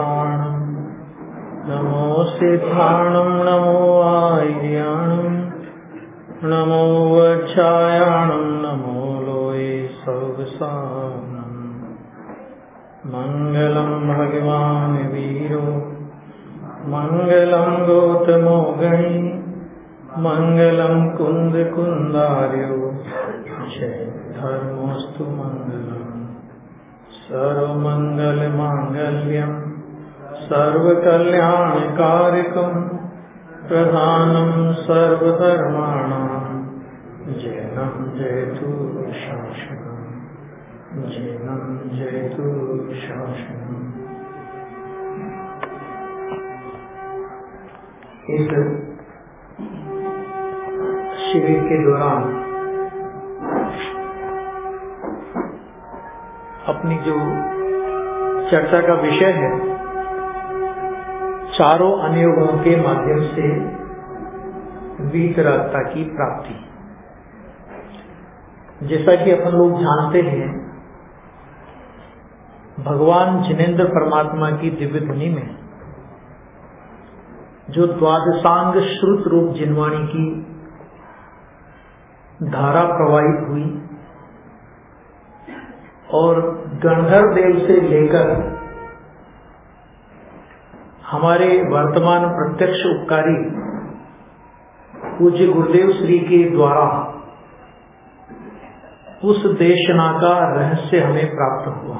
वृषभानुताणं नमो सिद्धाणं नमो आर्याणं नमो वज्रायाणं नमो लोये सर्वसारणं। मंगलं भगवान् वीरो मंगलं गौतमो गणी मंगलं कुंद कुंदार्यो जय धर्मोस्तु मंगलम्। सर्वमंगल मांगल्यं सर्वकल्याणकारिकं प्रधानं सर्वधर्माणां जयं जयतु शासनम् जयं जयतु शासनम्। इस शिविर के दौरान अपनी जो चर्चा का विषय है चारों अनुयोगों के माध्यम से वीतरागता की प्राप्ति। जैसा कि अपन लोग जानते हैं, भगवान जिनेंद्र परमात्मा की दिव्य ध्वनि में जो द्वादशांग श्रुत रूप जिनवाणी की धारा प्रवाहित हुई और गंधर्व देव से लेकर हमारे वर्तमान प्रत्यक्ष उपकारी पूज्य गुरुदेव श्री के द्वारा उस देशना का रहस्य हमें प्राप्त हुआ।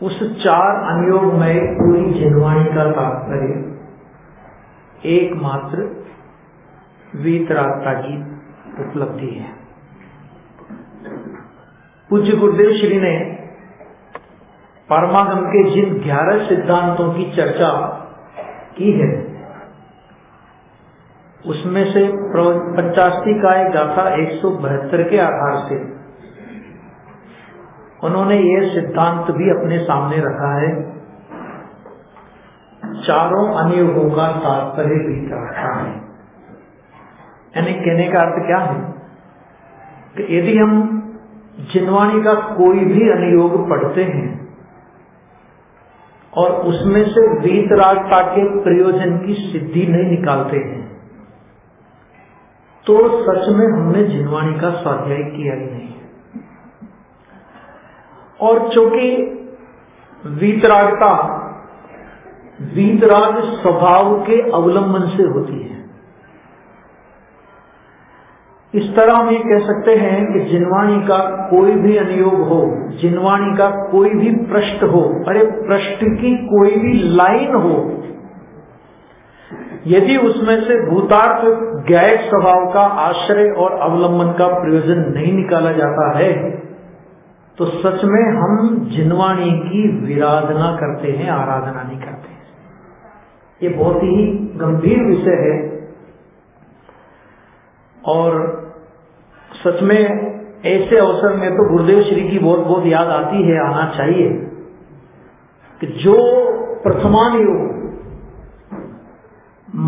उस चार अनुयोग में पूरी जिनवाणी का तात्पर्य एकमात्र वीतरागता की उपलब्धि है। पूज्य गुरुदेव श्री ने परमागम के जिन 11 सिद्धांतों की चर्चा की है उसमें से पंचाष्टिकाय गाथा 172 के आधार से उन्होंने ये सिद्धांत भी अपने सामने रखा है। चारों अनुयोगों का तात्पर्य वीतरागता है। यानी कहने का अर्थ क्या है कि यदि हम जिनवाणी का कोई भी अनुयोग पढ़ते हैं और उसमें से वीतरागता के प्रयोजन की सिद्धि नहीं निकालते हैं तो सच में हमने जिनवाणी का स्वाध्याय किया ही नहीं। और चूंकि वीतरागता वीतराग स्वभाव के अवलंबन से होती है, इस तरह हम ये कह सकते हैं कि जिनवाणी का कोई भी अनुयोग हो, जिनवाणी का कोई भी पृष्ठ हो, अरे पृष्ठ की कोई भी लाइन हो, यदि उसमें से भूतार्थ गैर स्वभाव का आश्रय और अवलंबन का प्रयोजन नहीं निकाला जाता है तो सच में हम जिनवाणी की विराधना करते हैं, आराधना नहीं करते हैं। ये बहुत ही गंभीर विषय है और सच में ऐसे अवसर में तो गुरुदेव श्री की बहुत बहुत याद आती है, आना चाहिए कि जो प्रथमानुयोग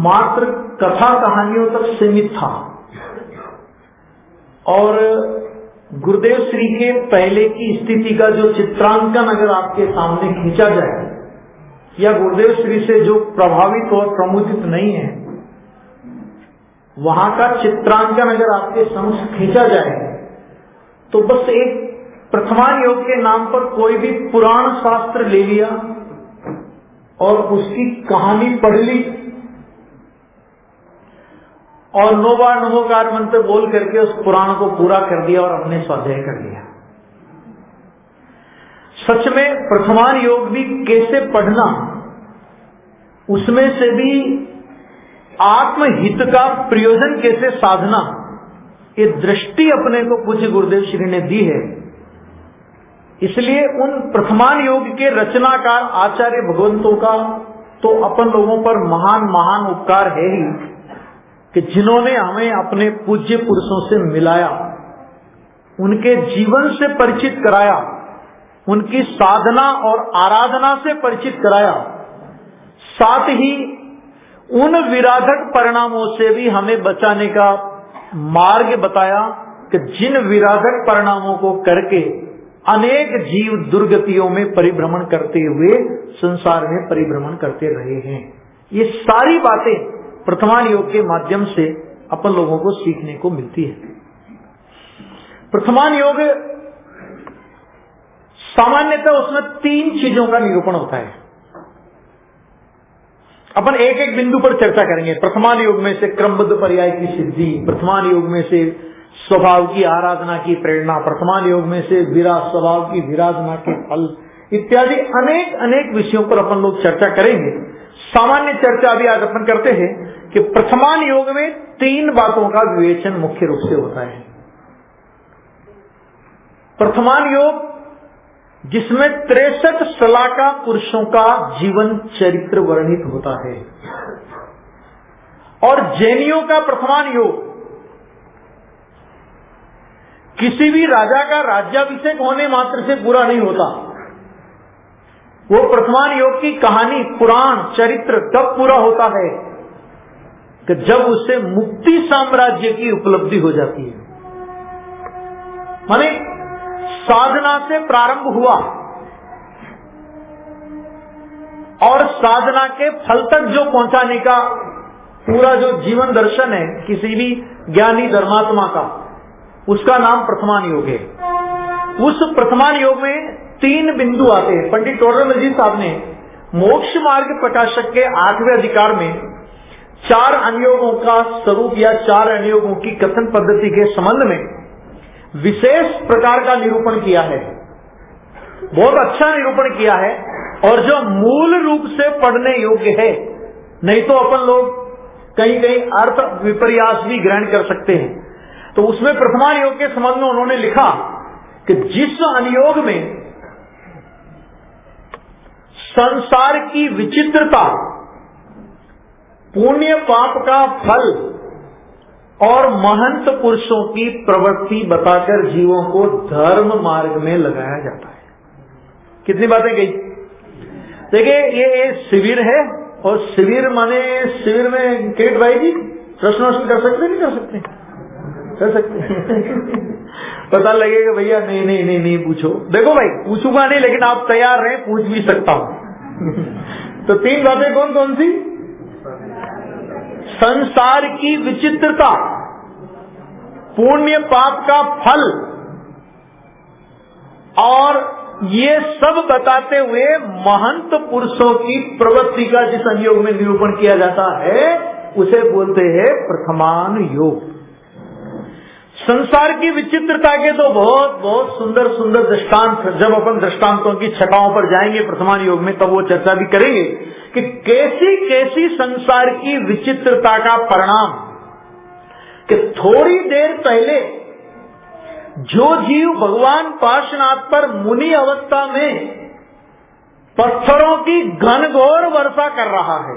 मात्र कथा कहानियों तक सीमित था और गुरुदेव श्री के पहले की स्थिति का जो चित्रांकन अगर आपके सामने खींचा जाए या गुरुदेव श्री से जो प्रभावित और प्रमुदित नहीं है वहां का चित्रांकन अगर आपके समक्ष खींचा जाए तो बस एक प्रथमानुयोग के नाम पर कोई भी पुराण शास्त्र ले लिया और उसकी कहानी पढ़ ली और 9 बार नमोकार मंत्र बोल करके उस पुराण को पूरा कर दिया और अपने स्वाध्याय कर दिया। सच में प्रथमानुयोग भी कैसे पढ़ना, उसमें से भी आत्महित का प्रयोजन कैसे साधना, ये दृष्टि अपने को पूज्य गुरुदेव श्री ने दी है। इसलिए उन प्रथमानुयोग के रचनाकार आचार्य भगवंतों का तो अपन लोगों पर महान महान उपकार है ही कि जिन्होंने हमें अपने पूज्य पुरुषों से मिलाया, उनके जीवन से परिचित कराया, उनकी साधना और आराधना से परिचित कराया, साथ ही उन विराधक परिणामों से भी हमें बचाने का मार्ग बताया कि जिन विराधक परिणामों को करके अनेक जीव दुर्गतियों में परिभ्रमण करते हुए संसार में परिभ्रमण करते रहे हैं। ये सारी बातें प्रथमान योग के माध्यम से अपन लोगों को सीखने को मिलती है। प्रथमान योग सामान्यतः उसमें 3 चीजों का निरूपण होता है। अपन एक एक बिंदु पर चर्चा करेंगे। प्रथमान योग में से क्रमबद्ध पर्याय की सिद्धि, प्रथमान योग में से स्वभाव की आराधना की प्रेरणा, प्रथमान योग में से स्वभाव की विराधना के फल इत्यादि अनेक अनेक विषयों पर अपन लोग चर्चा करेंगे। सामान्य चर्चा अभी आज अपन करते हैं कि प्रथमान योग में 3 बातों का विवेचन मुख्य रूप से होता है। प्रथमान योग जिसमें 63 शलाका पुरुषों का जीवन चरित्र वर्णित होता है, और जैनियों का प्रथमान योग किसी भी राजा का राज्याभिषेक होने मात्र से पूरा नहीं होता। वो प्रथमान योग की कहानी, पुराण, चरित्र तब पूरा होता है कि जब उसे मुक्ति साम्राज्य की उपलब्धि हो जाती है। माने साधना से प्रारंभ हुआ और साधना के फल तक जो पहुंचाने का पूरा जो जीवन दर्शन है किसी भी ज्ञानी धर्मात्मा का, उसका नाम प्रथमान योग है। उस प्रथमान योग में 3 बिंदु आते हैं। पंडित टोडरमल जी साहब ने मोक्ष मार्ग प्रकाशक के 8वें अधिकार में 4 अनुयोगों का स्वरूप या 4 अनुयोगों की कथन पद्धति के संबंध में विशेष प्रकार का निरूपण किया है। बहुत अच्छा निरूपण किया है, और जो मूल रूप से पढ़ने योग्य है। नहीं तो अपन लोग कहीं कहीं अर्थ विपर्यास भी ग्रहण कर सकते हैं। तो उसमें प्रथमान योग के संबंध में उन्होंने लिखा कि जिस अनुयोग में संसार की विचित्रता, पुण्य पाप का फल और महंत पुरुषों की प्रवृत्ति बताकर जीवों को धर्म मार्ग में लगाया जाता है। कितनी बातें गई। देखिए ये शिविर है, और शिविर माने शिविर में किरीट भाई जी प्रश्न कर सकते नहीं कर सकते? कर सकते पता लगेगा भैया नहीं पूछो। देखो भाई पूछूंगा नहीं, लेकिन आप तैयार रहें, पूछ भी सकता हूं। तो 3 बातें कौन कौन सी? संसार की विचित्रता, पुण्य पाप का फल, और ये सब बताते हुए महंत पुरुषों की प्रवृत्ति का जिस अनुयोग में निरूपण किया जाता है उसे बोलते हैं प्रथमान योग। संसार की विचित्रता के तो बहुत बहुत सुंदर सुंदर दृष्टांत, जब अपन दृष्टांतों की छटाओं पर जाएंगे प्रथमान योग में तब वो चर्चा भी करेंगे कि कैसी कैसी संसार की विचित्रता का परिणाम, कि थोड़ी देर पहले जो जीव भगवान पार्श्वनाथ पर मुनि अवस्था में पत्थरों की घनघोर वर्षा कर रहा है।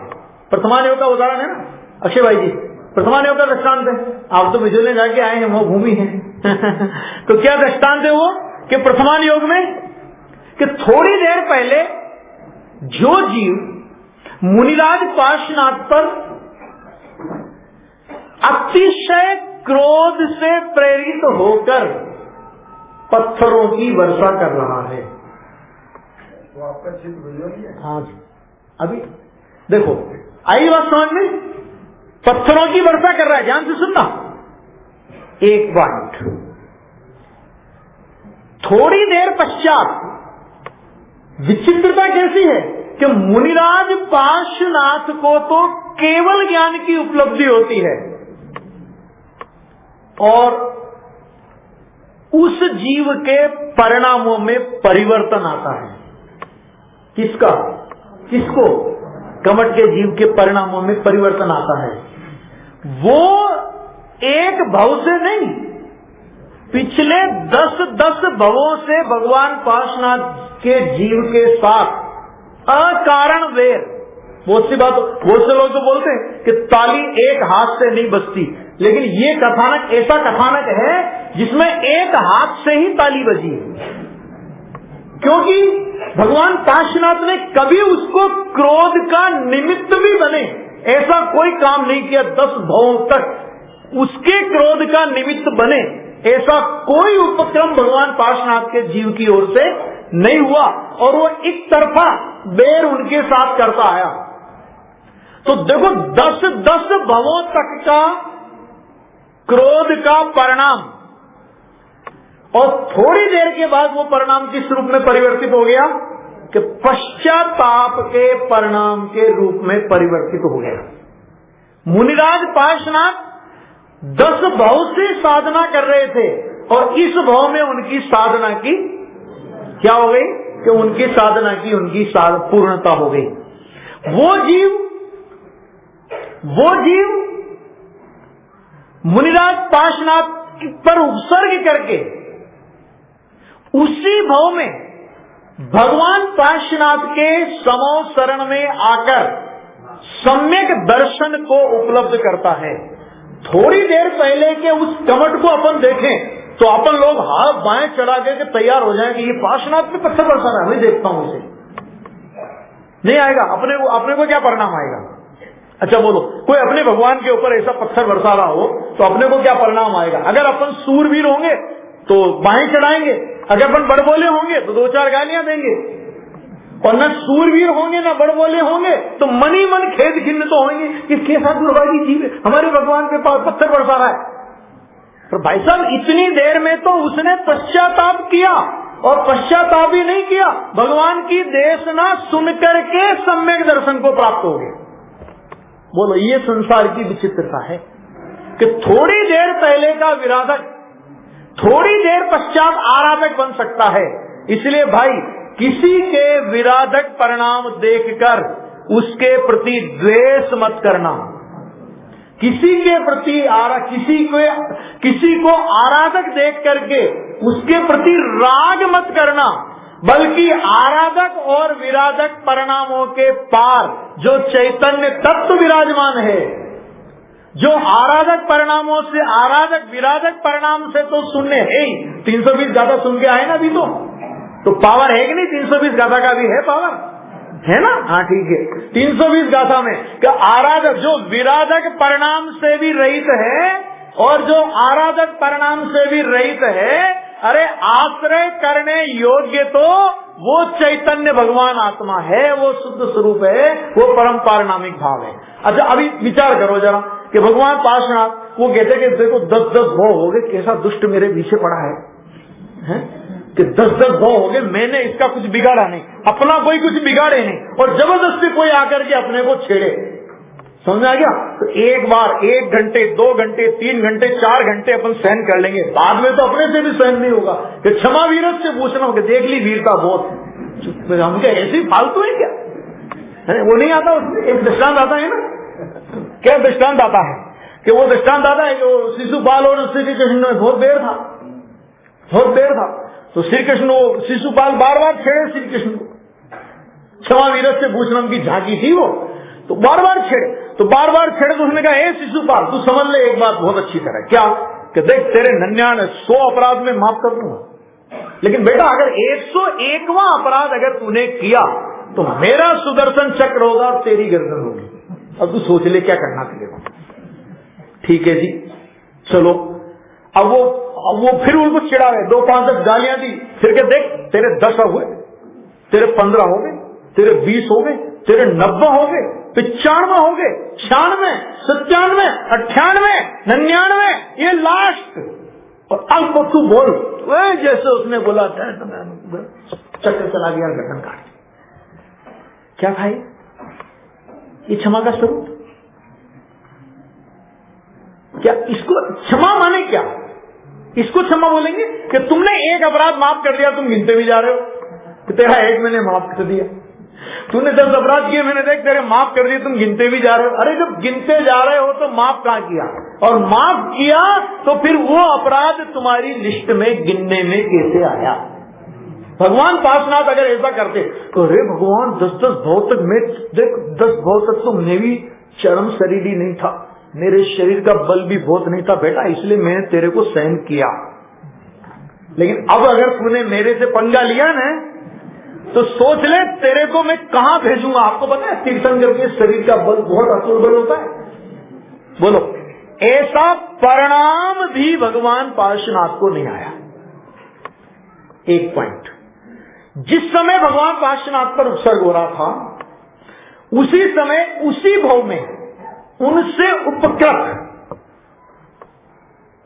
प्रथमान योग का उदाहरण है ना अक्षय भाई जी, प्रथमान योग का दृष्टांत है। आप तो मिजोरम जाके आए हैं, वो भूमि है तो क्या दृष्टांत है वो कि प्रथमान योग में कि थोड़ी देर पहले जो जीव मुनिराज पार्श्वनाथ पर अतिशय क्रोध से प्रेरित होकर पत्थरों की वर्षा कर रहा है, वो आपका चित्त विजय है। हाँ जी, अभी देखो आई बात समझ में। पत्थरों की वर्षा कर रहा है, ध्यान से सुनना। एक पॉइंट, थोड़ी देर पश्चात विचित्रता कैसी है कि मुनिराज पार्श्वनाथ को तो केवल ज्ञान की उपलब्धि होती है, और उस जीव के परिणामों में परिवर्तन आता है। किसका? किसको? कमट के जीव के परिणामों में परिवर्तन आता है। वो एक भव से नहीं, पिछले 10 भवों से भगवान पार्श्वनाथ के जीव के साथ अकारण वैर। बहुत सी बात, बहुत से लोग तो बोलते हैं कि ताली एक हाथ से नहीं बजती, लेकिन ये कथानक ऐसा कथानक है जिसमें एक हाथ से ही ताली बजी है, क्योंकि भगवान पार्श्वनाथ ने कभी उसको क्रोध का निमित्त भी बने ऐसा कोई काम नहीं किया। 10 भवों तक उसके क्रोध का निमित्त बने ऐसा कोई उपक्रम भगवान पार्श्वनाथ के जीव की ओर से नहीं हुआ और वो एक तरफा बेर उनके साथ करता आया। तो देखो 10 भवों तक का क्रोध का परिणाम, और थोड़ी देर के बाद वो परिणाम किस रूप में परिवर्तित हो गया कि पश्चाताप के परिणाम के रूप में परिवर्तित हो गया। मुनिराज पार्श्वनाथ 10 भाव से साधना कर रहे थे और इस भाव में उनकी साधना की क्या हो गई कि उनकी साधना की पूर्णता हो गई। वो जीव मुनिराज पार्श्वनाथ पर उपसर्ग करके उसी भाव में भगवान पार्श्वनाथ के समो शरण में आकर सम्यक दर्शन को उपलब्ध करता है। थोड़ी देर पहले के उस कमट को अपन देखें तो अपन लोग हाथ बाएं चढ़ा के तैयार हो जाएंगे, ये पार्श्वनाथ पे पत्थर बरसा रहा है, मैं देखता हूं उसे। नहीं आएगा अपने को क्या परिणाम आएगा? अच्छा बोलो, कोई अपने भगवान के ऊपर ऐसा पत्थर बरसा रहा हो तो अपने को क्या परिणाम आएगा? अगर अपन सूरवीर होंगे तो बाहें चढ़ाएंगे, अगर अपन बड़बोले होंगे तो 2-4 गालियां देंगे, और न सूरवीर होंगे न बड़बोले होंगे तो मन ही मन खेद खिन्न तो होंगे कि कैसा दुर्भागी जीव है, हमारे भगवान के पास पत्थर बरसा रहा है। पर भाई साहब इतनी देर में तो उसने पश्चाताप किया, और पश्चाताप ही नहीं किया, भगवान की देशना सुनकर के सम्यक दर्शन को प्राप्त हो गए। बोलो, ये संसार की विचित्रता है कि थोड़ी देर पहले का विराधक थोड़ी देर पश्चात आराधक बन सकता है। इसलिए भाई, किसी के विराधक परिणाम देखकर उसके प्रति द्वेष मत करना, किसी के प्रति किसी को आराधक देख करके उसके प्रति राग मत करना, बल्कि आराधक और विराधक परिणामों के पार जो चैतन्य तत्व विराजमान है, जो आराधक परिणामों से आराधक विराधक परिणाम से तो सुनने है ही। 320 गाथा सुन के आए ना अभी, तो पावर है कि नहीं? 320 गाथा का भी है पावर, है ना? हाँ ठीक है। 320 गाथा में क्या आराधक जो विराधक परिणाम से भी रहित है और जो आराधक परिणाम से भी रहित है, अरे आश्रय करने योग्य तो वो चैतन्य भगवान आत्मा है, वो शुद्ध स्वरूप है, वो परम पारनामिक भाव है। अच्छा अभी विचार करो जरा कि भगवान पार्श्वनाथ वो कहते कि देखो 10-10 भाव हो गए, कैसा दुष्ट मेरे पीछे पड़ा है? कि 10-10 भाव हो गए, मैंने इसका कुछ बिगाड़ा नहीं, अपना कोई कुछ बिगाड़े नहीं, और जबरदस्ती कोई आकर के अपने को छेड़े। समझ आ गया? तो एक बार 1 घंटे 2 घंटे 3 घंटे 4 घंटे अपन सहन कर लेंगे, बाद में तो अपने से भी सहन नहीं होगा कि क्षमा वीरत से पूछना होगा, देख ली वीरता बहुत, हम क्या ऐसे ही फालतू है क्या? वो नहीं आता उसमें एक दृष्टांत आता है ना, क्या दृष्टांत आता है कि वो दृष्टांत आता है कि वो शिशुपाल और श्री कृष्ण में बहुत देर था, तो श्री कृष्ण शिशुपाल बार-बार छेड़े श्री कृष्ण को, क्षमा वीरत से पूछना की झांकी थी वो, तो बार-बार छेड़े तो उसने कहा, हे शिशुपाल तू समझ ले एक बात बहुत अच्छी तरह, क्या कि देख तेरे 99 अपराध में माफ कर दूंगा, लेकिन बेटा अगर 101वां अपराध अगर तूने किया तो मेरा सुदर्शन चक्र होगा और तेरी गर्दन होगी। अब तू सोच ले क्या करना तेरे। ठीक है जी, चलो। अब वो फिर उनको चिढ़ा रहे, 2-5 गालियां दी, फिर क्या देख तेरे 10 हो गए, तेरे 15 हो गए, तेरे 20 हो गए, तेरे 90 हो गए, 95 हो गए, 96, 97, 98, 99, ये लास्ट। और अब तू बोल, जैसे उसने बोला चक्कर चला गया, गर्दन काट। क्या भाई ये क्षमा का स्वरूप? क्या इसको क्षमा माने क्या? इसको क्षमा बोलेंगे कि तुमने एक अपराध माफ कर दिया, तुम गिनते भी जा रहे हो कि तेरा एक मैंने माफ कर दिया, तूने 10 अपराध किए, मैंने देख तेरे माफ कर दिए, तुम गिनते भी जा रहे हो। अरे जब गिनते जा रहे हो तो माफ कहां किया? और माफ किया तो फिर वो अपराध तुम्हारी लिस्ट में गिनने में कैसे आया? भगवान पार्श्वनाथ अगर ऐसा करते तो अरे भगवान 10-10 भाव तक मैं देख 10 भाव तक तो मैं भी चरम शरीर ही नहीं था, मेरे शरीर का बल भी बहुत नहीं था बेटा, इसलिए मैंने तेरे को सहन किया। लेकिन अब अगर तूने मेरे से पंगा लिया ना तो सोच ले तेरे को मैं कहां भेजूंगा। आपको पता है तीर्थंकर के शरीर का बल बहुत अतुल बल होता है। बोलो ऐसा परिणाम भी भगवान पार्श्वनाथ को नहीं आया। एक पॉइंट, जिस समय भगवान पार्श्वनाथ पर उत्सर्ग हो रहा था, उसी समय उसी भाव में उनसे उपकृत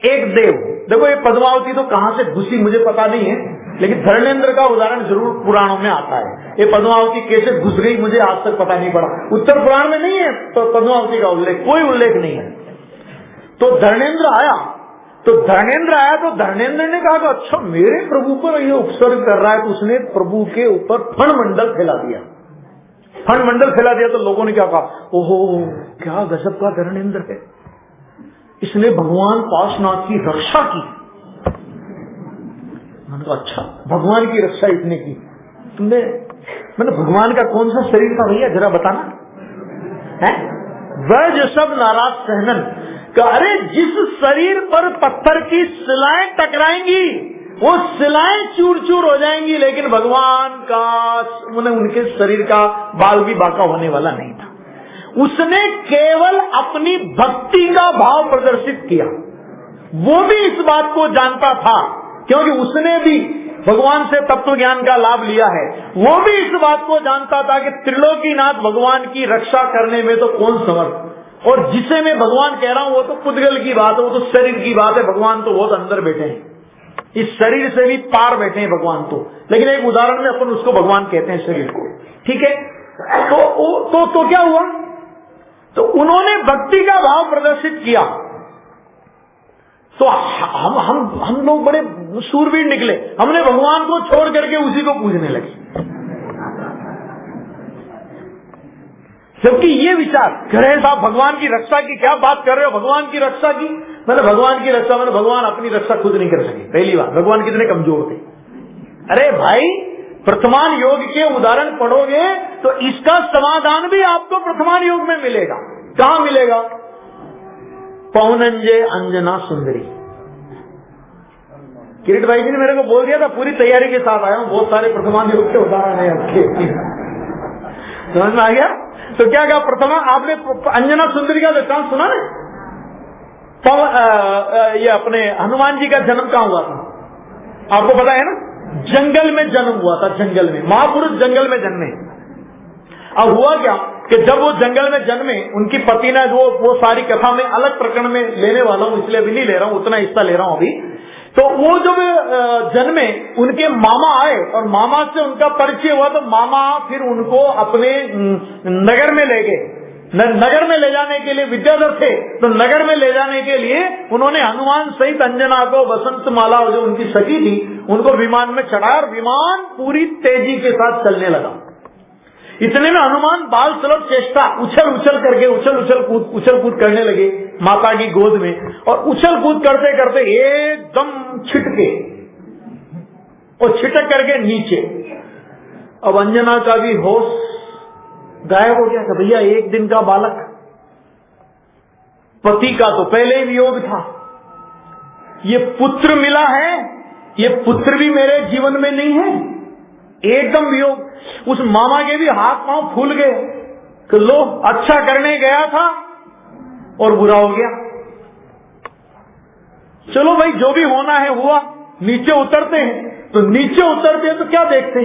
एक देव, देखो ये पद्मावती तो कहां से घुसी मुझे पता नहीं है, लेकिन धर्मेंद्र का उदाहरण जरूर पुराणों में आता है। ये पद्मावती कैसे घुस गई मुझे आज तक पता नहीं पड़ा, उत्तर पुराण में नहीं है तो पद्मावती का उल्लेख, कोई उल्लेख नहीं है। तो धर्मेंद्र आया तो धर्मेंद्र ने कहा कि अच्छा मेरे प्रभु पर ये उपसर्ग कर रहा है, तो उसने प्रभु के ऊपर फणमंडल फैला दिया। फणमंडल फैला दिया तो लोगों ने क्या कहा, ओहो क्या गजब का धर्मेंद्र है, इसने भगवान पार्श्वनाथ की रक्षा की। मैंने कहा अच्छा भगवान की रक्षा इसने की, तुमने, मैंने भगवान का कौन सा शरीर था भैया जरा बताना है। वह जो सब नाराज सहनन, अरे जिस शरीर पर पत्थर की शिलाएं टकराएंगी वो शिलाएं चूर चूर हो जाएंगी, लेकिन भगवान का उनके शरीर का बाल भी बाका होने वाला नहीं था। उसने केवल अपनी भक्ति का भाव प्रदर्शित किया। वो भी इस बात को जानता था, क्योंकि उसने भी भगवान से तत्व ज्ञान का लाभ लिया है। वो भी इस बात को जानता था कि त्रिलोकीनाथ भगवान की रक्षा करने में तो कौन समर्थ, और जिसे मैं भगवान कह रहा हूं वो तो पुद्गल की बात है, वो तो शरीर की बात है। भगवान तो बहुत अंदर बैठे हैं, इस शरीर से भी पार बैठे हैं भगवान तो, लेकिन एक उदाहरण में अपन उसको भगवान कहते हैं शरीर को, ठीक है। तो क्या हुआ, तो उन्होंने भक्ति का भाव प्रदर्शित किया, तो हम लोग बड़े शूरवीर निकले, हमने भगवान को छोड़ करके उसी को पूजने लगे। जबकि ये विचार करे साहब भगवान की रक्षा की क्या बात कर रहे हो, भगवान की रक्षा की, मैंने भगवान की रक्षा, मैंने भगवान अपनी रक्षा खुद नहीं कर सके। पहली बात, भगवान कितने कमजोर थे। अरे भाई प्रथमान योग के उदाहरण पढ़ोगे तो इसका समाधान भी आपको प्रथमान योग में मिलेगा। कहां मिलेगा, पौनंजय अंजना सुंदरी। किरीट भाई जी ने मेरे को बोल दिया था, पूरी तैयारी के साथ आया हूं, बहुत सारे प्रथमान योग के उदाहरण है आपके, समझ में आ गया। तो क्या कहा, प्रथमा आपने अंजना सुंदरी का दृष्टांत सुना ना, ये अपने हनुमान जी का जन्म कहां हुआ था आपको पता है ना, जंगल में जन्म हुआ था, जंगल में, महापुरुष जंगल में जन्मे। अब हुआ क्या कि जब वो जंगल में जन्मे, उनकी पति ने वो सारी कथा में अलग प्रकरण में लेने वाला हूं, इसलिए अभी नहीं ले रहा हूं, उतना हिस्सा ले रहा हूं अभी। तो वो जब जन्मे उनके मामा आए और मामा से उनका परिचय हुआ, तो मामा फिर उनको अपने नगर में ले गए। नगर में ले जाने के लिए विद्याधर थे, तो नगर में ले जाने के लिए उन्होंने हनुमान सहित अंजना को, वसंत माला जो उनकी सखी थी, उनको विमान में चढ़ाया और विमान पूरी तेजी के साथ चलने लगा। इतने में हनुमान बाल सुलभ चेष्टा उछल उछल कूद करने लगे माता की गोद में, और उछल कूद करते करते एकदम छिटके और छिटक करके नीचे। अब अंजना का भी होश गायब हो गया कि भैया एक दिन का बालक, पति का तो पहले ही वियोग था, ये पुत्र मिला है, ये पुत्र भी मेरे जीवन में नहीं है, एकदम वियोग। उस मामा के भी हाथ पांव फूल गए कि लो अच्छा करने गया था और बुरा हो गया, चलो भाई जो भी होना है हुआ, नीचे उतरते हैं। तो नीचे उतरते हैं तो क्या देखते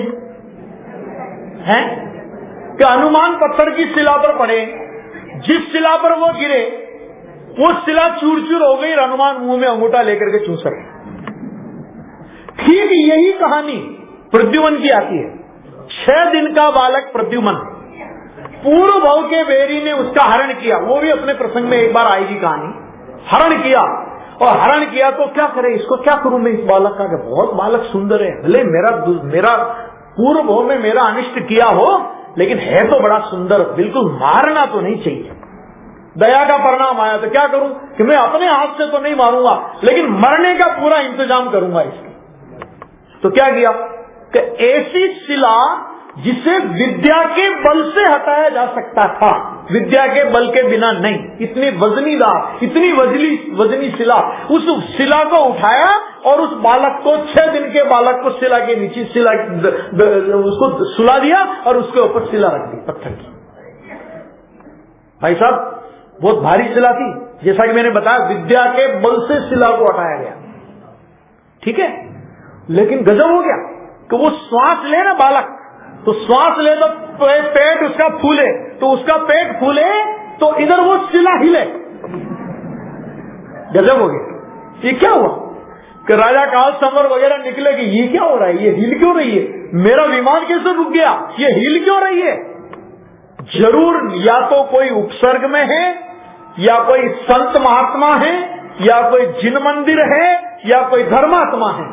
हैं कि हनुमान पत्थर की शिला पर पड़े, जिस शिला पर वो गिरे वो शिला चूर चूर हो गई, हनुमान मुंह में अंगूठा लेकर के चूस रहे। ठीक यही कहानी प्रद्युमन की आती है। 6 दिन का बालक प्रद्युमन, पूर्व भाव के बेरी ने उसका हरण किया, वो भी अपने प्रसंग में एक बार आएगी कहानी। हरण किया, और हरण किया तो क्या करे, इसको क्या करूं मैं इस बालक का, बहुत बालक सुंदर है, भले मेरा पूर्व भाव में मेरा अनिष्ट किया हो, लेकिन है तो बड़ा सुंदर, बिल्कुल मारना तो नहीं चाहिए। दया का परिणाम आया तो क्या करूं कि मैं अपने हाथ से तो नहीं मारूंगा, लेकिन मरने का पूरा इंतजाम करूंगा इसका। तो क्या किया कि ऐसी शिला जिसे विद्या के बल से हटाया जा सकता था, विद्या के बल के बिना नहीं, इतनी वजनीदार, इतनी वजनी शिला, उस शिला को उठाया और उस बालक को, 6 दिन के बालक को शिला के नीचे उसको सुला दिया और उसके ऊपर शिला रख दी पत्थर की। भाई साहब बहुत भारी शिला थी, जैसा कि मैंने बताया विद्या के बल से शिला को हटाया गया, ठीक है। लेकिन गजब हो गया कि वो श्वास ले ना बालक, तो श्वास ले तो पेट उसका फूले, तो उसका पेट फूले तो इधर वो शिला हिले। गजब हो गया। ये क्या हुआ कि राजा काल संवर वगैरह निकले कि ये क्या हो रहा है, ये हिल क्यों रही है, मेरा विमान कैसे रुक गया, ये हिल क्यों रही है। जरूर या तो कोई उपसर्ग में है, या कोई संत महात्मा है, या कोई जिन मंदिर है, या कोई धर्मात्मा है।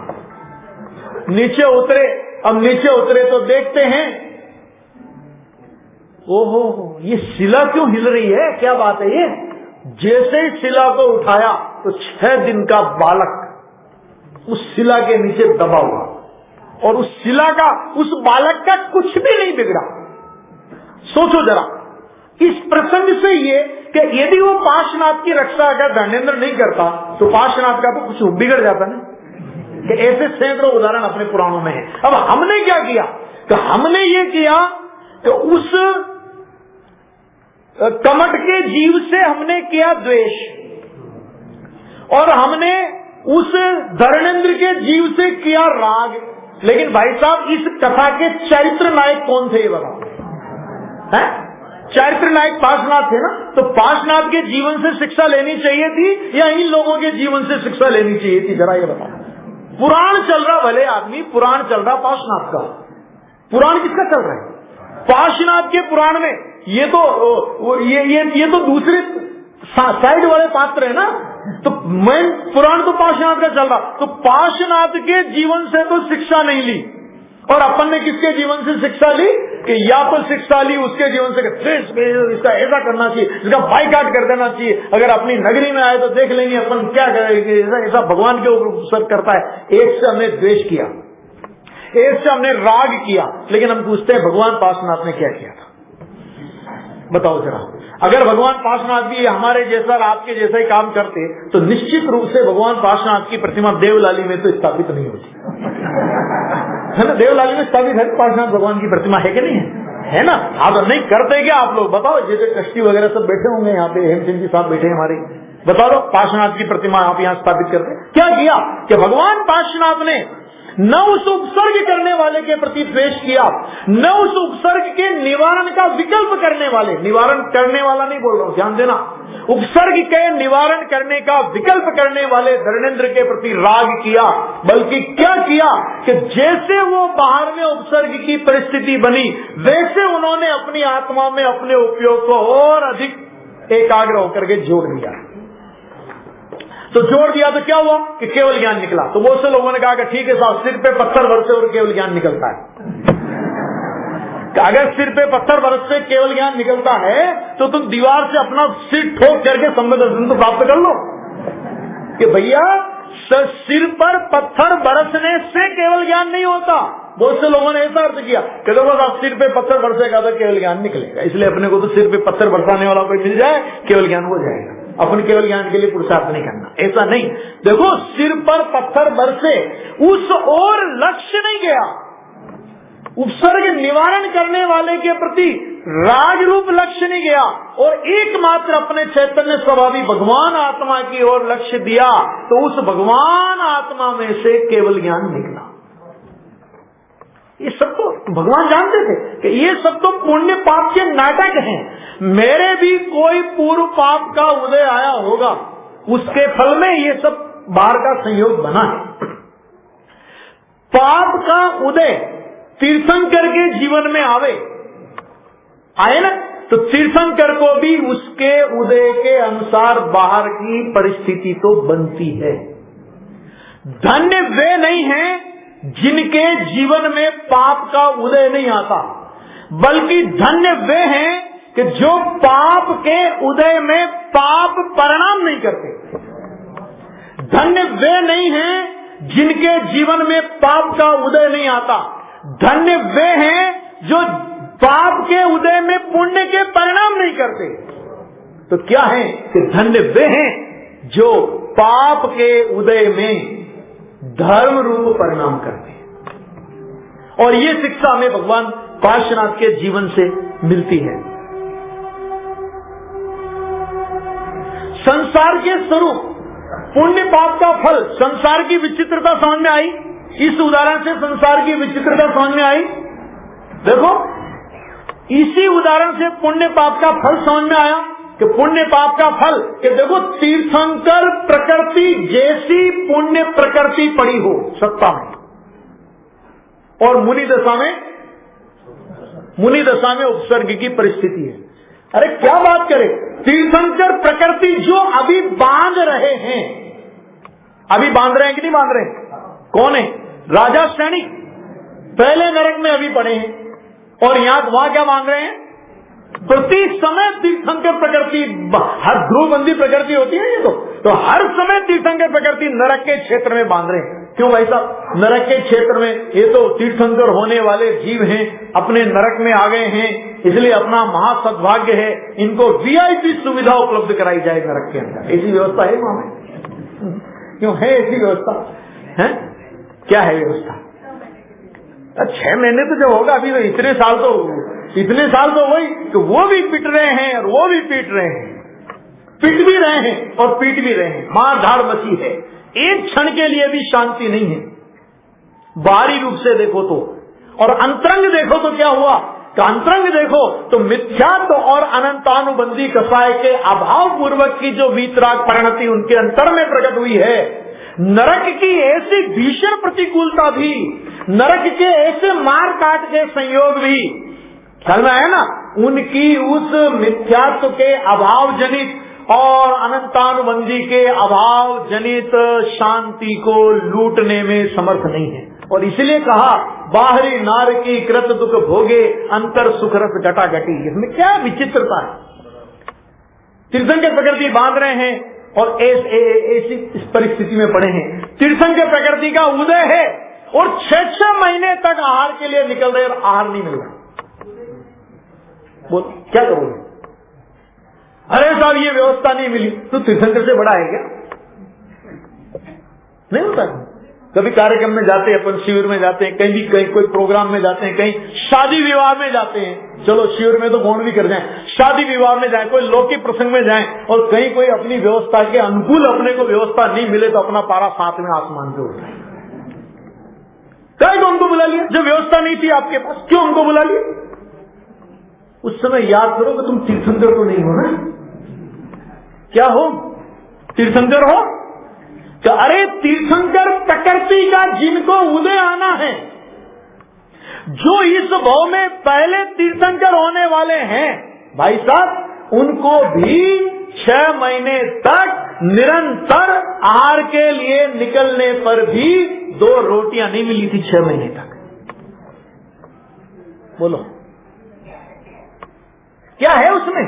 नीचे उतरे, अब नीचे उतरे तो देखते हैं ओहो ये शिला क्यों हिल रही है, क्या बात है ये। जैसे ही शिला को उठाया तो 6 दिन का बालक उस शिला के नीचे दबा हुआ, और उस शिला का, उस बालक का कुछ भी नहीं बिगड़ा। सोचो जरा इस प्रसंग से ये कि यदि वो पार्श्वनाथ की रक्षा अगर धर्मेंद्र नहीं करता तो पार्श्वनाथ का तो कुछ बिगड़ जाता ना, कि ऐसे सैकड़ों उदाहरण अपने पुराणों में है। अब हमने क्या किया, तो हमने ये किया कि उस कमट के जीव से हमने किया द्वेष, और हमने उस धर्मेंद्र के जीव से किया राग। लेकिन भाई साहब इस कथा के चरित्र नायक कौन थे ये बताओ, है? चरित्र नायक पार्श्वनाथ थे ना, तो पार्श्वनाथ के जीवन से शिक्षा लेनी चाहिए थी या इन लोगों के जीवन से शिक्षा लेनी चाहिए थी, जरा ये बताओ। पुराण चल रहा भले आदमी, पुराण चल रहा पार्श्वनाथ का, पुराण किसका चल रहा है, पार्श्वनाथ के पुराण में। ये तो दूसरे साइड वाले पात्र है ना, तो मैं पुराण तो पार्श्वनाथ का चल रहा, तो पार्श्वनाथ के जीवन से तो शिक्षा नहीं ली, और अपन ने किसके जीवन से शिक्षा ली कि या तो शिक्षा ली उसके जीवन से इसका ऐसा करना चाहिए, इसका बाइकाट कर देना चाहिए, अगर अपनी नगरी में आए तो देख लेंगे अपन क्या करेंगे, ऐसा भगवान के ऊपर असर करता है। एक से हमने द्वेष किया, एक से हमने राग किया, लेकिन हम पूछते हैं भगवान पार्श्वनाथ ने क्या किया था, बताओ जरा। अगर भगवान पार्श्वनाथ भी हमारे जैसा आपके जैसा ही काम करते तो निश्चित रूप से भगवान पार्श्वनाथ की प्रतिमा देवलाली में तो स्थापित नहीं होती, है ना। देवलाली में स्थापित है पार्श्वनाथ भगवान की प्रतिमा, है कि नहीं है ना। आप नहीं करते क्या आप लोग बताओ, जैसे कश्ती वगैरह सब बैठे होंगे यहाँ पे, हेमचंद जी साहब बैठे हमारे, बता दो पार्श्वनाथ की प्रतिमा आप यहाँ स्थापित करते क्या किया कि भगवान पार्श्वनाथ ने न उस उपसर्ग करने वाले के प्रति द्वेष किया, न उस उपसर्ग के निवारण का विकल्प करने वाले, निवारण करने वाला नहीं बोल रहा हूं, ध्यान देना, उपसर्ग के निवारण करने का विकल्प करने वाले धर्मेंद्र के प्रति राग किया। बल्कि क्या किया कि जैसे वो बाहर में उपसर्ग की परिस्थिति बनी, वैसे उन्होंने अपनी आत्मा में अपने उपयोग को और अधिक एकाग्र होकर के जोड़ दिया। तो जोड़ दिया तो क्या हुआ कि केवल ज्ञान निकला। तो बहुत से लोगों ने कहा कि ठीक है साहब, सिर पे पत्थर बरसे और केवल ज्ञान निकलता है। अगर सिर पे पत्थर बरस से केवल ज्ञान निकलता है तो तुम दीवार से अपना सिर ठोक करके संवेद दर्शन तो प्राप्त कर लो कि भैया सिर पर पत्थर बरसने से केवल ज्ञान नहीं होता। बहुत से लोगों ने ऐसा अर्थ किया कि तो बस आप सिर पे पत्थर बरसेगा तो केवल ज्ञान निकलेगा, इसलिए अपने को तो सिर पे पत्थर बरसाने वाला कोई मिल जाए केवल ज्ञान हो जाएगा, अपन केवल ज्ञान के लिए पुरुषार्थ नहीं करना। ऐसा नहीं, देखो सिर पर पत्थर बरसे उस और लक्ष्य नहीं गया, उपसर्ग निवारण करने वाले के प्रति राग रूप लक्ष्य नहीं गया, और एकमात्र अपने चैतन्य स्वभावी भगवान आत्मा की ओर लक्ष्य दिया, तो उस भगवान आत्मा में से केवल ज्ञान निकला। ये सब तो भगवान जानते थे कि ये सब तो पुण्य पाप के नाटक हैं। मेरे भी कोई पूर्व पाप का उदय आया होगा, उसके फल में ये सब बाहर का संयोग बना है। पाप का उदय तीर्थंकर के जीवन में आए ना, तो तीर्थंकर को भी उसके उदय के अनुसार बाहर की परिस्थिति तो बनती है। धन्य वे नहीं हैं जिनके जीवन में पाप का उदय नहीं आता, बल्कि धन्य वे हैं कि जो पाप के उदय में पाप परिणाम नहीं करते। धन्य वे नहीं हैं जिनके जीवन में पाप का उदय नहीं आता, धन्य वे हैं जो पाप के उदय में पुण्य के परिणाम नहीं करते। तो क्या है कि धन्य वे हैं जो पाप के उदय में धर्म रूप परिणाम करते हैं। और ये शिक्षा हमें भगवान पार्श्वनाथ के जीवन से मिलती है। संसार के स्वरूप, पुण्य पाप का फल, संसार की विचित्रता समझ में आई? इस उदाहरण से संसार की विचित्रता समझ में आई? देखो, इसी उदाहरण से पुण्य पाप का फल समझ में आया कि पुण्य पाप का फल कि देखो, तीर्थंकर प्रकृति जैसी पुण्य प्रकृति पड़ी हो सत्ता में, और मुनि दशा में उपसर्ग की परिस्थिति है। अरे क्या बात करें, तीर्थंकर प्रकृति जो अभी बांध रहे हैं, अभी बांध रहे हैं कि नहीं बांध रहे हैं? कौन है? राजा सैनिक पहले नरक में अभी पड़े हैं, और वहां क्या बांध रहे हैं? प्रति समय तीर्थंकर प्रकृति, हर ध्रुवबंदी प्रकृति होती है ये तो हर समय तीर्थंकर प्रकृति नरक के क्षेत्र में बांध रहे हैं। क्यों भाई साहब? नरक के क्षेत्र में ये तो तीर्थंकर होने वाले जीव हैं, अपने नरक में आ गए हैं, इसलिए अपना महासद्भाग्य है, इनको वीआईपी सुविधा उपलब्ध कराई जाए नरक के अंदर। ऐसी व्यवस्था है वहां में? क्यों है ऐसी व्यवस्था? है क्या है व्यवस्था? 6 महीने तो जो होगा, अभी तो इतने साल तो वही कि वो भी पिट रहे हैं और वो भी पीट रहे हैं, पिट भी रहे हैं और पीट भी रहे हैं, मार धाड़ मची है, एक क्षण के लिए भी शांति नहीं है। बाहरी रूप से देखो तो, और अंतरंग देखो तो क्या हुआ? तो अंतरंग देखो तो मिथ्यात्व और अनंतानुबंधी कसाय के अभाव पूर्वक की जो वीतराग परिणति उनके अंतर में प्रकट हुई है, नरक की ऐसी भीषण प्रतिकूलता भी, नरक के ऐसे मार काट के संयोग भी, ख्याल में आया ना? उनकी उस मिथ्यात्व के अभाव जनित और अनंतानुबंधी के अभाव जनित शांति को लूटने में समर्थ नहीं है। और इसलिए कहा, बाहरी नार की कृत दुख भोगे, अंतर सुख रस घटा घटी। इसमें क्या विचित्रता है? तीर्थंकर प्रकृति बांध रहे हैं और ऐसी इस परिस्थिति में पड़े हैं। तीर्थंकर प्रकृति का उदय है और 6 महीने तक आहार के लिए निकल रहे और आहार नहीं मिल रहा। बोल क्या करोगे? अरे साहब ये व्यवस्था नहीं मिली, तो तीर्थंकर से बड़ा है क्या? नहीं होता। कभी कार्यक्रम में जाते हैं, अपन शिविर में जाते हैं, कहीं कोई प्रोग्राम में जाते हैं, कहीं शादी विवाह में जाते हैं, चलो शिविर में तो गौण भी कर जाएं, शादी विवाह में जाएं, कोई लौकिक प्रसंग में जाएं, और कहीं कोई अपनी व्यवस्था के अनुकूल अपने को व्यवस्था नहीं मिले तो अपना पारा 7वें आसमान पे उठ जाए। कहीं तो उनको बुला लिया, जब व्यवस्था नहीं थी आपके पास, क्यों उनको बुला लिया? उस समय याद करो कि तुम तीर्थंकर तो नहीं हो ना? क्या हो? तीर्थंकर हो? तो अरे तीर्थंकर प्रकृति का जिनको उदय आना है, जो इस भाव में पहले तीर्थंकर होने वाले हैं, भाई साहब, उनको भी 6 महीने तक निरंतर आहार के लिए निकलने पर भी 2 रोटियां नहीं मिली थी 6 महीने तक। बोलो क्या है उसमें?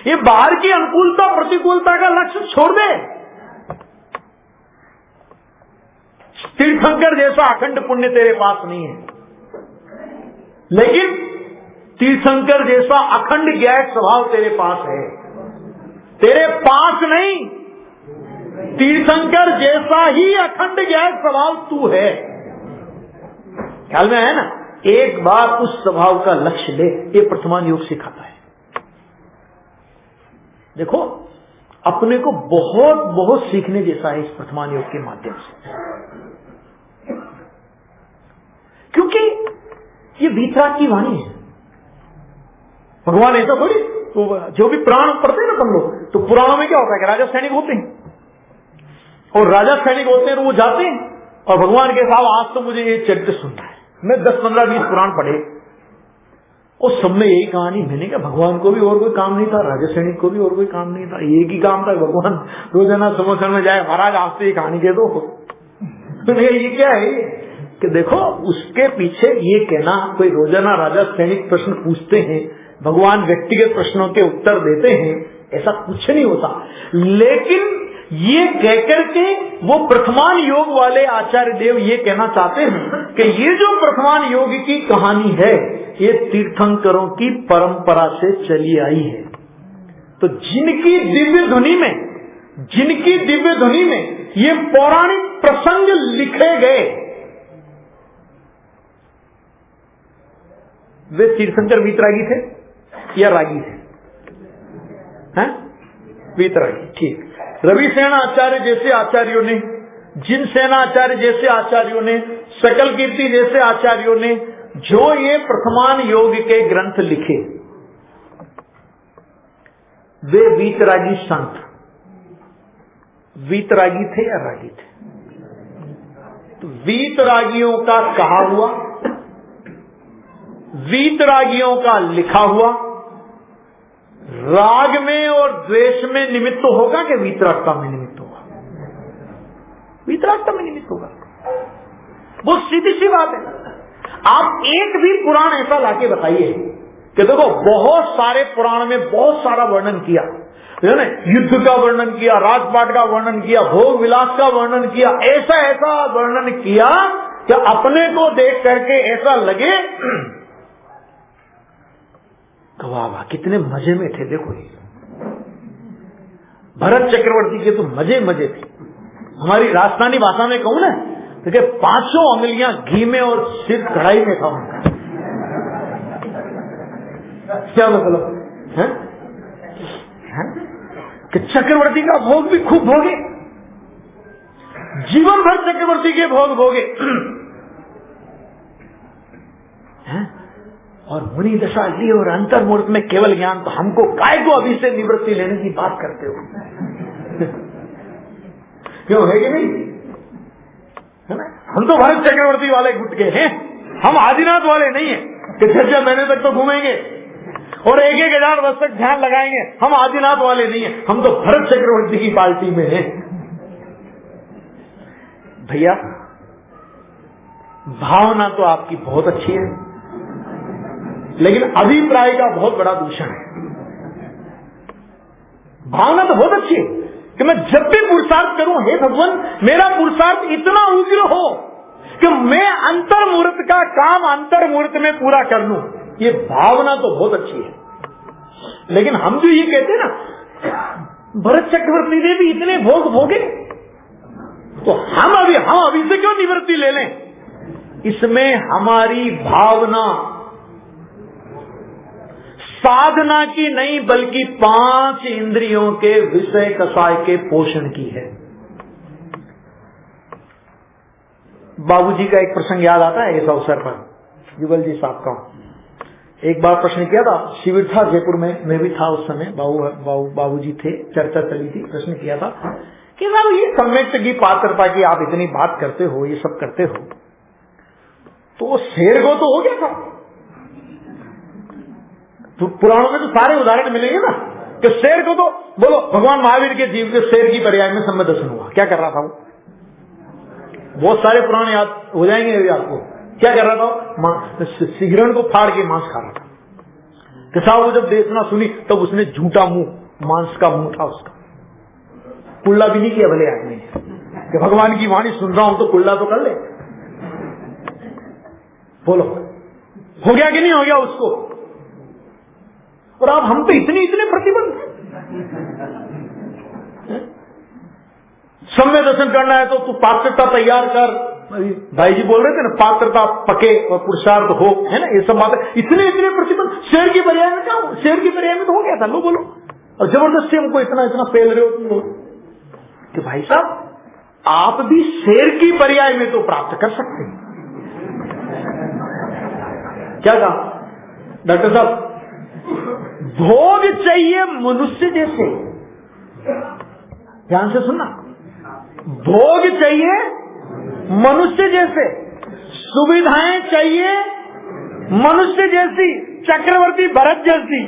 ये बाहर की अनुकूलता प्रतिकूलता का लक्ष्य छोड़ दे। तीर्थंकर जैसा अखंड पुण्य तेरे पास नहीं है, लेकिन तीर्थंकर जैसा अखंड ज्ञात स्वभाव तेरे पास है। तेरे पास नहीं, तीर्थंकर जैसा ही अखंड ज्ञात स्वभाव तू है। ख्याल में है ना? एक बार उस स्वभाव का लक्ष्य ले, ये प्रथमान योग सिखाता है। देखो, अपने को बहुत बहुत सीखने जैसा है इस प्रथमान योग के माध्यम से, क्योंकि ये वीतराग की वाणी है। भगवान ऐसा थोड़ी, तो जो भी पुराण पढ़ते हैं ना हम लोग, तो पुराणों में क्या होता है कि राजा सैनिक होते हैं, और राजा सैनिक होते हैं तो वो जाते हैं और भगवान के साथ, आज तो मुझे ये चरित्र सुनना है। मैं 10, 15, 20 पुराण पढ़े, उस सब में यही कहानी। मैंने कहा भगवान को भी और कोई काम नहीं था, राजा सैनिक को भी और कोई काम नहीं था, एक ही काम था, भगवान रोजाना समोसन में जाए, महाराज आज से ये कहानी कह दो। ये क्या है कि देखो, उसके पीछे ये कहना, कोई रोजाना राजा सैनिक प्रश्न पूछते हैं, भगवान व्यक्तिगत प्रश्नों के उत्तर देते हैं, ऐसा कुछ नहीं होता। लेकिन ये कहकर के वो प्रथमान योग वाले आचार्य देव ये कहना चाहते हैं कि ये जो प्रथमान योग की कहानी है, ये तीर्थंकरों की परंपरा से चली आई है। तो जिनकी दिव्य ध्वनि में ये पौराणिक प्रसंग लिखे गए, वे तीर्थंकर वीतरागी थे या रागी थे? हैं? वीतरागी, ठीक। रवि सेना आचार्य जैसे आचार्यों ने, जिन सेना आचार्य जैसे आचार्यों ने, सकल कीर्ति जैसे आचार्यों ने जो ये प्रथमान योग के ग्रंथ लिखे, वे वीतरागी संत वीतरागी थे या रागी थे? तो वीतरागियों का कहा हुआ, वीतरागियों का लिखा हुआ राग में और द्वेष में निमित्त होगा कि वीतरागता में निमित्त होगा? वीतरागता में निमित्त होगा। वो सीधी सी बात है। आप एक भी पुराण ऐसा लाके बताइए कि देखो बहुत सारे पुराण में बहुत सारा वर्णन किया, युद्ध का वर्णन किया, राजपाट का वर्णन किया, भोग विलास का वर्णन किया, ऐसा ऐसा वर्णन किया कि अपने को देख करके ऐसा लगे वाह वाह कितने मजे में थे। देखो ये भरत चक्रवर्ती के तो मजे मजे थे। हमारी राजस्थानी भाषा में कहूं ना, देखिए 500 उंगलियां घी में और सिर कढ़ाई में था उनका। क्या मतलब है? कि चक्रवर्ती का भोग भी खूब भोगे, जीवन भर चक्रवर्ती के भोग भोगे और मुनि दशा ली और अंतर मुहूर्त में केवल ज्ञान। तो हमको काय को अभी से निवृत्ति लेने की बात करते हो? क्यों, है कि नहीं? है ना? हम तो भरत चक्रवर्ती वाले गुट के हैं, हम आदिनाथ वाले नहीं है कि 6 महीने तक तो घूमेंगे और 1,000 वर्ष तक ध्यान लगाएंगे। हम आदिनाथ वाले नहीं है, हम तो भरत चक्रवर्ती की पार्टी में हैं। भैया भावना तो आपकी बहुत अच्छी है, लेकिन अभिप्राय का बहुत बड़ा दूषण है। भावना तो बहुत अच्छी है कि मैं जब भी पुरुषार्थ करूं, हे भगवान मेरा पुरुषार्थ इतना उग्र हो कि मैं अंतर मुहूर्त का काम अंतर मुहूर्त में पूरा कर लूं। ये भावना तो बहुत अच्छी है। लेकिन हम जो ये कहते हैं ना, भरत चक्रवर्ती ने भी इतने भोग भोगे, तो हम अभी से क्यों निवृत्ति ले लें? इसमें हमारी भावना साधना की नहीं बल्कि 5 इंद्रियों के विषय कसाय के पोषण की है। बाबूजी का एक प्रसंग याद आता है इस अवसर पर। युगल जी साहब का एक बार प्रश्न किया था, शिविर था जयपुर में, मैं भी था उस समय, बाबूजी थे, चर्चा चली थी। प्रश्न किया था कि साहब ये सम्यक्त की पात्रता की आप इतनी बात करते हो, ये सब करते हो, तो शेर को तो हो गया था। तो पुराणों में तो सारे उदाहरण मिलेंगे ना कि शेर को तो बोलो भगवान महावीर के जीव के शेर की पर्याय में सम्य दर्शन हुआ। क्या कर रहा था वो? बहुत सारे पुराण याद हो जाएंगे अभी आपको। क्या कर रहा था? हिरण को फाड़ के मांस खा रहा था। कि साहब वो जब देशना सुनी तब उसने झूठा मुंह, मांस का मुंह था उसका, कुल्ला भी नहीं किया भले आदमी कि भगवान की वाणी सुन रहा हूं तो कुल्ला तो कर ले। बोलो हो गया कि नहीं हो गया उसको? और आप हम तो इतने प्रतिबंध, सम्य दर्शन करना है तो तू पात्रता तैयार कर। भाई जी बोल रहे थे ना, पात्रता पके और पुरुषार्थ हो, है ना, ये सब बातें। इतने प्रतिबंध शेर की पर्याय में क्या हो? शेर की पर्याय में तो हो गया था। लो बोलो, और जबरदस्ती हमको इतना फेल रहे हो तुम लोग कि भाई साहब आप भी शेर की पर्याय में तो प्राप्त कर सकते हैं। क्या कहा डॉक्टर साहब? भोग चाहिए मनुष्य जैसे, ध्यान से सुनना, भोग चाहिए मनुष्य जैसे, सुविधाएं चाहिए मनुष्य जैसी, चक्रवर्ती भरत जैसी,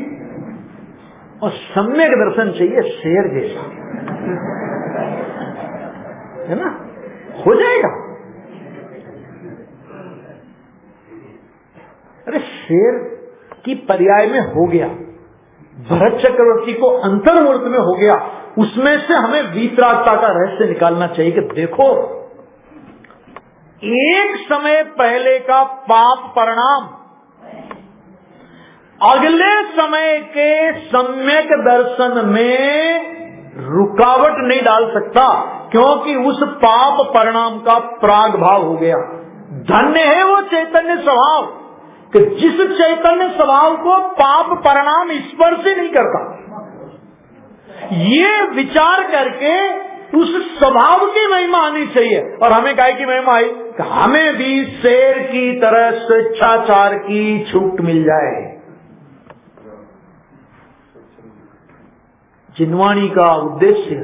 और सम्यक दर्शन चाहिए शेर जैसा, है ना? हो जाएगा। अरे शेर की पर्याय में हो गया, भरत चक्रवर्ती को अंतर मुहूर्त में हो गया, उसमें से हमें वीतरागता का रहस्य निकालना चाहिए कि देखो एक समय पहले का पाप परिणाम अगले समय के सम्यक दर्शन में रुकावट नहीं डाल सकता, क्योंकि उस पाप परिणाम का प्राग भाव हो गया। धन्य है वो चैतन्य स्वभाव कि जिस चैतन्य स्वभाव को पाप परिणाम स्पर्श ही नहीं करता। ये विचार करके उस स्वभाव की महिमा आनी चाहिए। और हमें काय की महिमा आई कि हमें भी शेर की तरह स्वेच्छाचार की छूट मिल जाए। जिनवाणी का उद्देश्य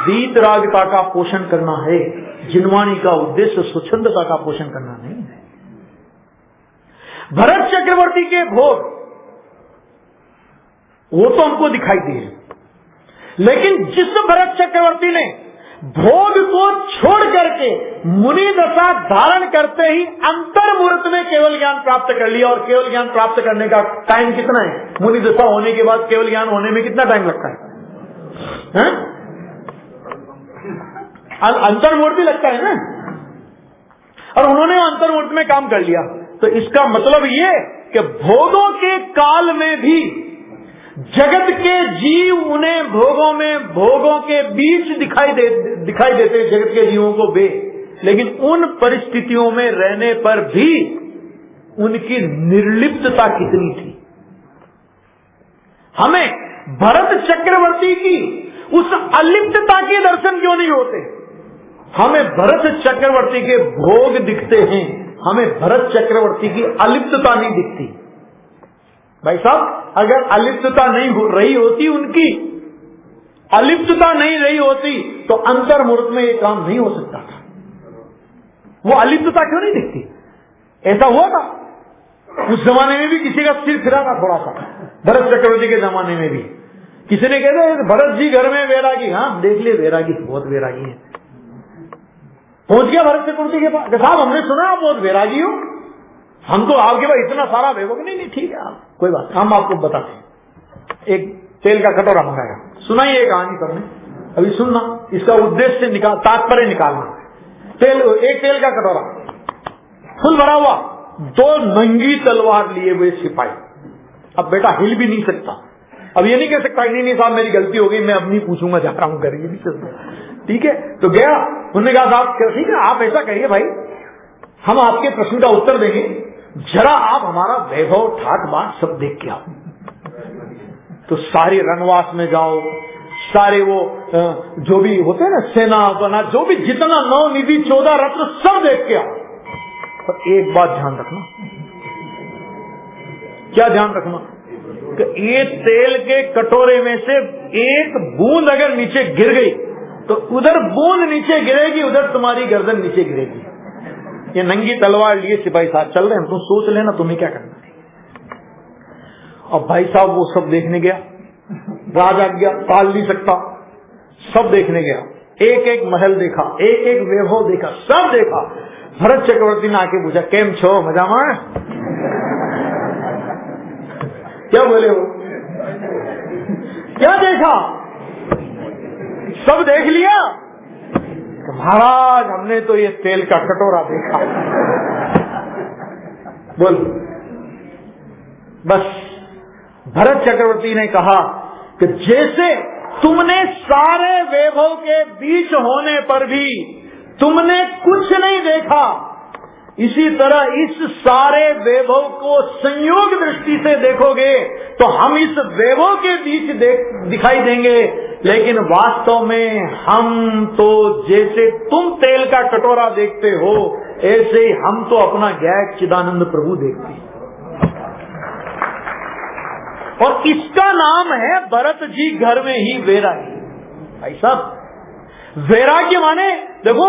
वीतरागता का पोषण करना है, जिनवाणी का उद्देश्य स्वच्छंदता का पोषण करना नहीं है। भरत चक्रवर्ती के भोग वो तो हमको दिखाई दिए, लेकिन जिस भरत चक्रवर्ती ने भोग को छोड़ करके मुनि दशा धारण करते ही अंतर मुहूर्त में केवल ज्ञान प्राप्त कर लिया। और केवल ज्ञान प्राप्त करने का टाइम कितना है? मुनि दशा होने के बाद केवल ज्ञान होने में कितना टाइम लगता है? अंतर मुहूर्त भी लगता है ना। और उन्होंने अंतर मुहूर्त में काम कर लिया। तो इसका मतलब ये कि भोगों के काल में भी जगत के जीव उन्हें भोगों के बीच दिखाई देते जगत के जीवों को वे, लेकिन उन परिस्थितियों में रहने पर भी उनकी निर्लिप्तता कितनी थी। हमें भरत चक्रवर्ती की उस अलिप्तता के दर्शन क्यों नहीं होते? हमें भरत चक्रवर्ती के भोग दिखते हैं, हमें भरत चक्रवर्ती की अलिप्तता नहीं दिखती। भाई साहब, अगर अलिप्तता नहीं हो रही होती, उनकी अलिप्तता नहीं रही होती तो अंतर मुहूर्त में ये काम नहीं हो सकता था। वो अलिप्तता क्यों नहीं दिखती? ऐसा हुआ था उस जमाने में भी, किसी का सिर फिरा था थोड़ा सा। भरत चक्रवर्ती के जमाने में भी किसी ने कहते भरत जी घर में वैरागी। हाँ, देख लिए वैरागी, बहुत वैरागी है। पहुंच गया भरत चक्रवर्ती के पास, साहब हमने सुना आप बहुत वैरागी हो, हमको आपके पास इतना सारा वैभव। नहीं ठीक है, आप कोई बात, हम आपको बताते हैं। एक तेल का कटोरा मंगाया, सुनाई ये कहानी सबने, अभी सुनना, इसका उद्देश्य तात्पर्य निकालना। एक तेल का कटोरा फुल भरा हुआ, 2 नंगी तलवार लिए हुए सिपाही। अब बेटा हिल भी नहीं सकता, अब ये नहीं कह सकता नहीं साहब मेरी गलती हो गई, मैं अब नहीं पूछूंगा, जा रहा हूं घर, ये नहीं सकता। ठीक है, तो गया, उन्होंने कहा साहब ठीक है आप ऐसा करिए भाई, हम आपके प्रश्न का उत्तर देंगे, जरा आप हमारा वैभव ठाट बाट सब देख के आओ। तो सारे रनवास में जाओ, सारे वो जो भी होते हैं ना सेना बना, जो भी जितना 9 निधि 14 रत्न सब देख के आओ। पर एक बात ध्यान रखना, क्या ध्यान रखना कि ये तेल के कटोरे में से एक बूंद अगर नीचे गिर गई तो उधर बूंद नीचे गिरेगी, उधर तुम्हारी गर्दन नीचे गिरेगी। ये नंगी तलवार लिए सिपाही साहब चल रहे हैं, तुम सोच लेना तुम्हें क्या करना है। और भाई साहब वो सब देखने गया, राजा गया, टाल नहीं सकता, सब देखने गया, एक एक महल देखा, एक एक वैभव देखा, सब देखा। भरत चक्रवर्ती ने आके पूछा केम छो, मजा में? क्या बोले हो? क्या देखा? सब देख लिया? महाराज हमने तो ये तेल का कटोरा देखा। बोल, बस भरत चक्रवर्ती ने कहा कि जैसे तुमने सारे वैभव के बीच होने पर भी तुमने कुछ नहीं देखा, इसी तरह इस सारे वैभव को संयोग दृष्टि से देखोगे तो हम इस वैभव के बीच दिखाई देंगे, लेकिन वास्तव में हम तो जैसे तुम तेल का कटोरा देखते हो ऐसे ही हम तो अपना ज्ञायक चिदानंद प्रभु देखते हैं। और इसका नाम है भरत जी घर में ही वैरागी। भाई साहब, वैराग्य माने देखो,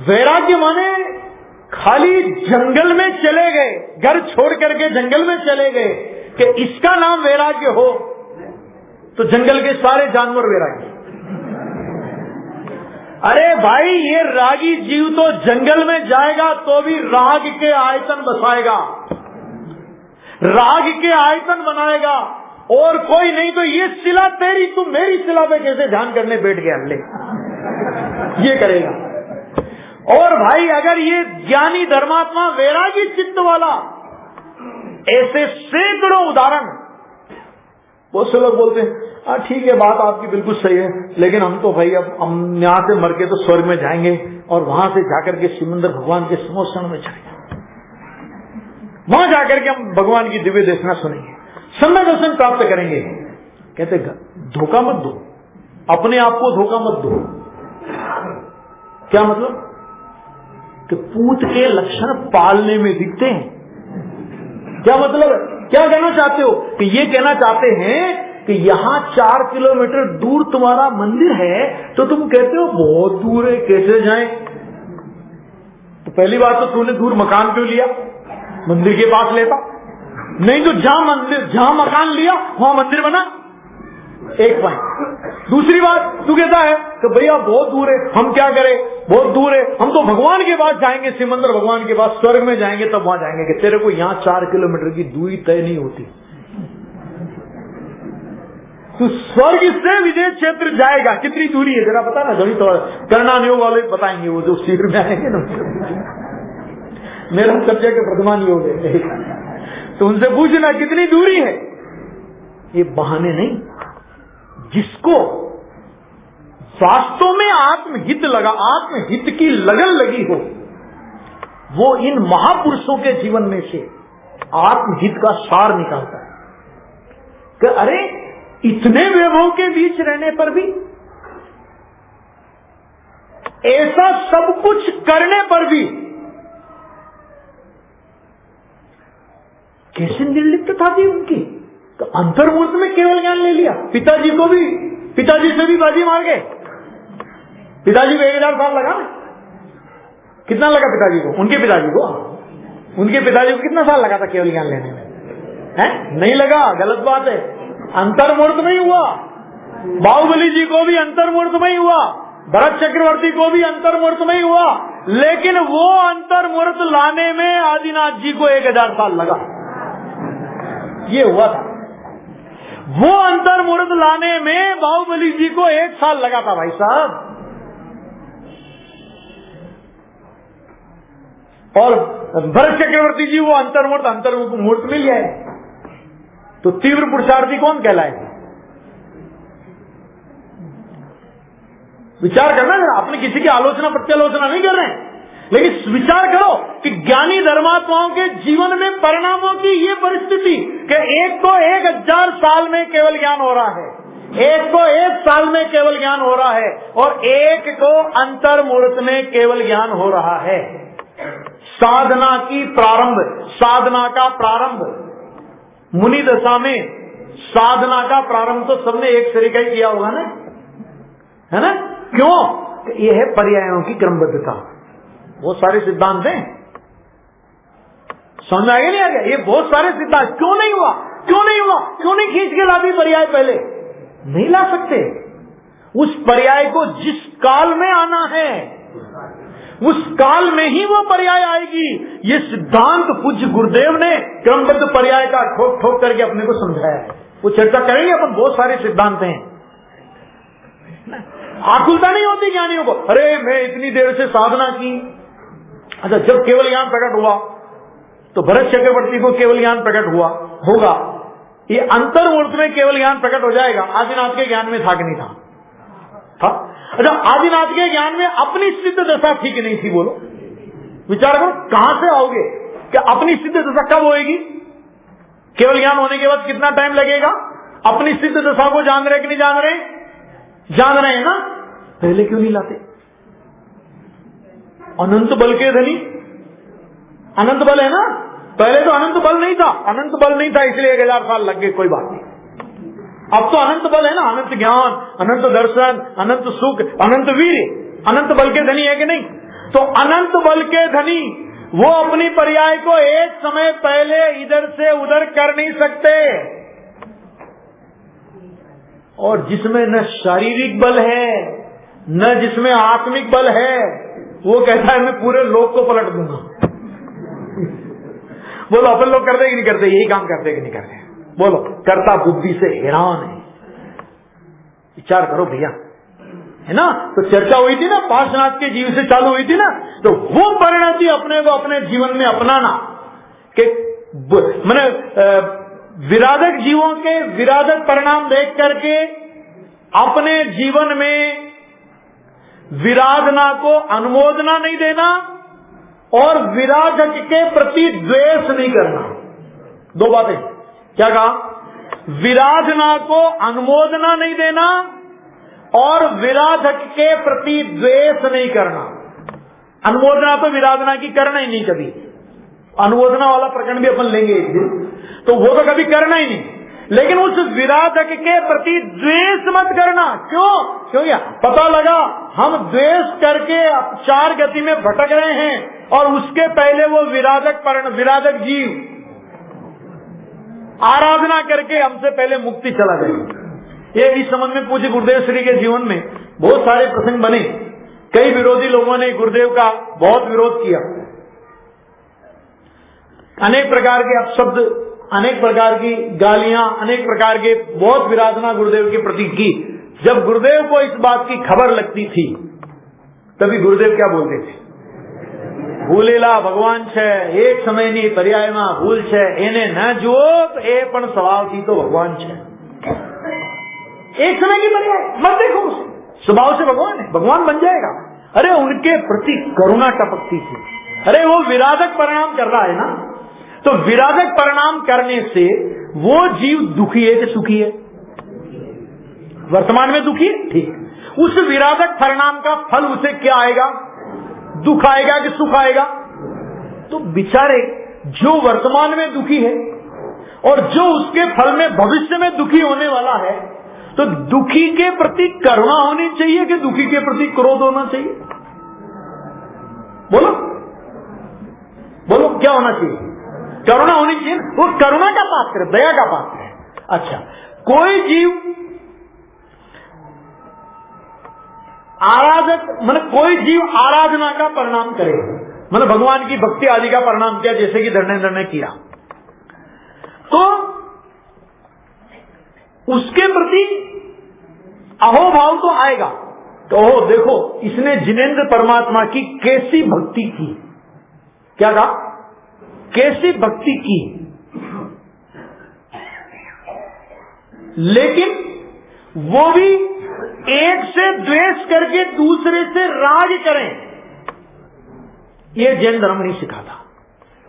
वैराग्य माने खाली जंगल में चले गए, घर छोड़ करके जंगल में चले गए कि इसका नाम वैराग्य हो तो जंगल के सारे जानवर वैरागी। अरे भाई, ये रागी जीव तो जंगल में जाएगा तो भी राग के आयतन बसाएगा, राग के आयतन बनाएगा, और कोई नहीं तो ये शिला तेरी, तू मेरी शिला पे कैसे ध्यान करने बैठ गया, ले ये करेगा। और भाई अगर ये ज्ञानी धर्मात्मा वैरागी चित्त वाला, ऐसे सैकड़ों उदाहरण। बहुत से लोग बोलते हैं ठीक है बात आपकी बिल्कुल सही है, लेकिन हम तो भाई अब हम यहां से मर के तो स्वर्ग में जाएंगे और वहां से जाकर के सिमंदर भगवान के समोषण में जाएंगे, वहां जाकर के हम भगवान की दिव्य देशना सुनेंगे, समय दर्शन प्राप्त करेंगे। कहते धोखा मत दो, अपने आप को धोखा मत दो। क्या मतलब? कि पूत के लक्षण पालने में दिखते हैं। क्या मतलब है? क्या कहना चाहते हो? कि ये कहना चाहते हैं कि यहां 4 किलोमीटर दूर तुम्हारा मंदिर है, तो तुम कहते हो बहुत दूर है, कैसे जाएं? तो पहली बात तो तूने दूर मकान क्यों लिया? मंदिर के पास लेता, नहीं तो जहां मकान लिया वहां मंदिर बना। एक पॉइंट। दूसरी बात, तू कहता है कि भैया बहुत दूर है, हम क्या करें, बहुत दूर है, हम तो भगवान के पास जाएंगे, सिमंदर भगवान के पास, स्वर्ग में जाएंगे तब वहां जाएंगे। कि तेरे को यहां 4 किलोमीटर की दूरी तय नहीं होती। तू स्वर्ग से विदेश क्षेत्र जाएगा, कितनी दूरी है जरा पता ना? गणित और करना योग वाले बताएंगे, वो जो शीघ्र में आएंगे ना। मेरा सब्जेक्ट प्रथमान योग है, तो उनसे पूछना कितनी दूरी है। ये बहाने नहीं। जिसको वास्तव में आत्महित की लगन लगी हो, वो इन महापुरुषों के जीवन में से आत्महित का सार निकालता है कि अरे इतने वैभव के बीच रहने पर भी, ऐसा सब कुछ करने पर भी कैसे निर्लिप्तता थी उनकी। तो अंतर्मूर्त में केवल ज्ञान ले लिया। पिताजी से भी बाजी मार गए। पिताजी को 1000 साल लगा। कितना लगा पिताजी को? उनके पिताजी को कितना साल लगा था केवल ज्ञान लेने में? है? नहीं लगा, गलत बात है। अंतर्मूर्त में ही हुआ। बाहुबली जी को भी अंतर्मूर्त में ही हुआ, भरत चक्रवर्ती को भी अंतर्मूर्त में ही हुआ, लेकिन वो अंतर्मूर्त लाने में आदिनाथ जी को 1000 साल लगा। ये हुआ था। वो अंतर्मूर्त लाने में बाहुबली जी को 1 साल लगा था भाई साहब। और भरत चक्रवर्ती जी वो अंतर्मूर्त मिल गया है। तो तीव्र पुरुषार्थी कौन कहलाएगा? विचार करना है। आपने किसी की आलोचना प्रत्यालोचना नहीं कर रहे हैं, लेकिन विचार करो कि ज्ञानी धर्मात्माओं के जीवन में परिणामों की ये परिस्थिति कि एक को 1000 साल में केवल ज्ञान हो रहा है, एक को 1 साल में केवल ज्ञान हो रहा है, और एक को अंतर्मूर्त में केवल ज्ञान हो रहा है। साधना का प्रारंभ मुनि दशा में, साधना का प्रारंभ तो सबने एक तरीका ही किया होगा ना, है ना? क्यों? यह है पर्यायों की क्रमबद्धता। बहुत सारे सिद्धांत हैं, समझ में आ गया नहीं आ गया? ये बहुत सारे सिद्धांत क्यों नहीं हुआ? क्यों नहीं खींच के लाती पर्याय? पहले नहीं ला सकते। उस पर्याय को जिस काल में आना है उस काल में ही वो पर्याय आएगी। ये सिद्धांत पूज्य गुरुदेव ने क्रमबद्ध पर्याय का ठोक ठोक करके अपने को समझाया है। वो चर्चा करेंगे अपन। बहुत सारे सिद्धांत हैं। आकुलता नहीं होती ज्ञानियों को, अरे मैं इतनी देर से साधना की। अच्छा, जब केवल ज्ञान प्रकट हुआ तो भरत चक्रवर्ती को केवल ज्ञान प्रकट होगा। ये अंतर्मूर्त में केवल ज्ञान प्रकट हो जाएगा। आदिनाथ के ज्ञान में था कि नहीं था? अच्छा, आदिनाथ के ज्ञान में अपनी सिद्ध दशा थी कि नहीं थी? बोलो, विचार करो। कहां से आओगे कि अपनी सिद्ध दशा कब होएगी? केवल ज्ञान होने के बाद कितना टाइम लगेगा? अपनी सिद्ध दशा को जान रहे कि नहीं जान रहे? जान रहे हैं ना? पहले क्यों नहीं लाते? अनंत बल के धनी, अनंत बल है ना? पहले तो अनंत बल नहीं था, इसलिए 1000 साल लग गए। कोई बात नहीं। अब तो अनंत बल है ना, अनंत ज्ञान, अनंत दर्शन, अनंत सुख, अनंत वीर, अनंत बल के धनी है कि नहीं? तो अनंत बल के धनी वो अपनी पर्याय को एक समय पहले इधर से उधर कर नहीं सकते। और जिसमें न शारीरिक बल है न जिसमें आत्मिक बल है, वो कहता है मैं पूरे लोक को पलट दूंगा। बोलो, अपन लोग करते कि नहीं करते? यही काम करते कि नहीं करते? बोलो, कर्ता बुद्धि से हैरान है। विचार करो भैया, है ना? तो चर्चा हुई थी ना, पार्श्वनाथ के जीव से चालू हुई थी ना, तो वो परिणति अपने को अपने जीवन में अपनाना कि मैंने विराधक जीवों के विराधक परिणाम देख करके अपने जीवन में विराधना को अनुमोदना नहीं देना और विराधक के प्रति द्वेष नहीं करना। 2 बातें। क्या कहा? विराधना को अनुमोदना नहीं देना और विराधक के प्रति द्वेष नहीं करना। अनुमोदना तो विराधना की करना ही नहीं कभी। अनुमोदना वाला प्रकरण भी अपन लेंगे एक दिन, तो वो तो कभी करना ही नहीं। लेकिन उस विराधक के प्रति द्वेष मत करना। क्यों? क्योंकि पता लगा हम द्वेष करके चार गति में भटक रहे हैं और उसके पहले वो विराधक जीव आराधना करके हमसे पहले मुक्ति चला गया। ये इस संबंध में पूज्य गुरुदेव श्री के जीवन में बहुत सारे प्रसंग बने। कई विरोधी लोगों ने गुरुदेव का बहुत विरोध किया, अनेक प्रकार के अपशब्द, अनेक प्रकार की गालियां, अनेक प्रकार के बहुत विराधना गुरुदेव के प्रति की। जब गुरुदेव को इस बात की खबर लगती थी तभी गुरुदेव क्या बोलते थे? भूलेला भगवान छे, एक समय नहीं पर्याय में भूल छे, एने न जुओ तो ए पण स्वभाव थी तो भगवान छे। एक समय की पर्याय मत देखो, स्वभाव से भगवान है, भगवान बन जाएगा। अरे उनके प्रति करुणा टपकती थी। अरे वो विराधक परिणाम कर रहा है ना, तो विराधक परिणाम करने से वो जीव दुखी है कि सुखी है? वर्तमान में दुखी है, ठीक। उस विराधक परिणाम का फल उसे क्या आएगा? दुख आएगा कि सुख आएगा? तो बेचारे जो वर्तमान में दुखी है और जो उसके फल में भविष्य में दुखी होने वाला है, तो दुखी के प्रति करुणा होनी चाहिए कि दुखी के प्रति क्रोध होना चाहिए? बोलो बोलो, क्या होना चाहिए? करुणा होनी चाहिए। वो करुणा का पात्र है, दया का पात्र है। अच्छा, कोई जीव कोई जीव आराधना का परिणाम करे, मतलब भगवान की भक्ति आदि का परिणाम किया, जैसे कि धर्मेंद्र ने किया, तो उसके प्रति अहोभाव तो आएगा। तो ओहो देखो, इसने जिनेंद्र परमात्मा की कैसी भक्ति की। क्या कहा? कैसी भक्ति की। लेकिन वो भी एक से द्वेष करके दूसरे से राग करें, यह जैन धर्म नहीं सिखाता।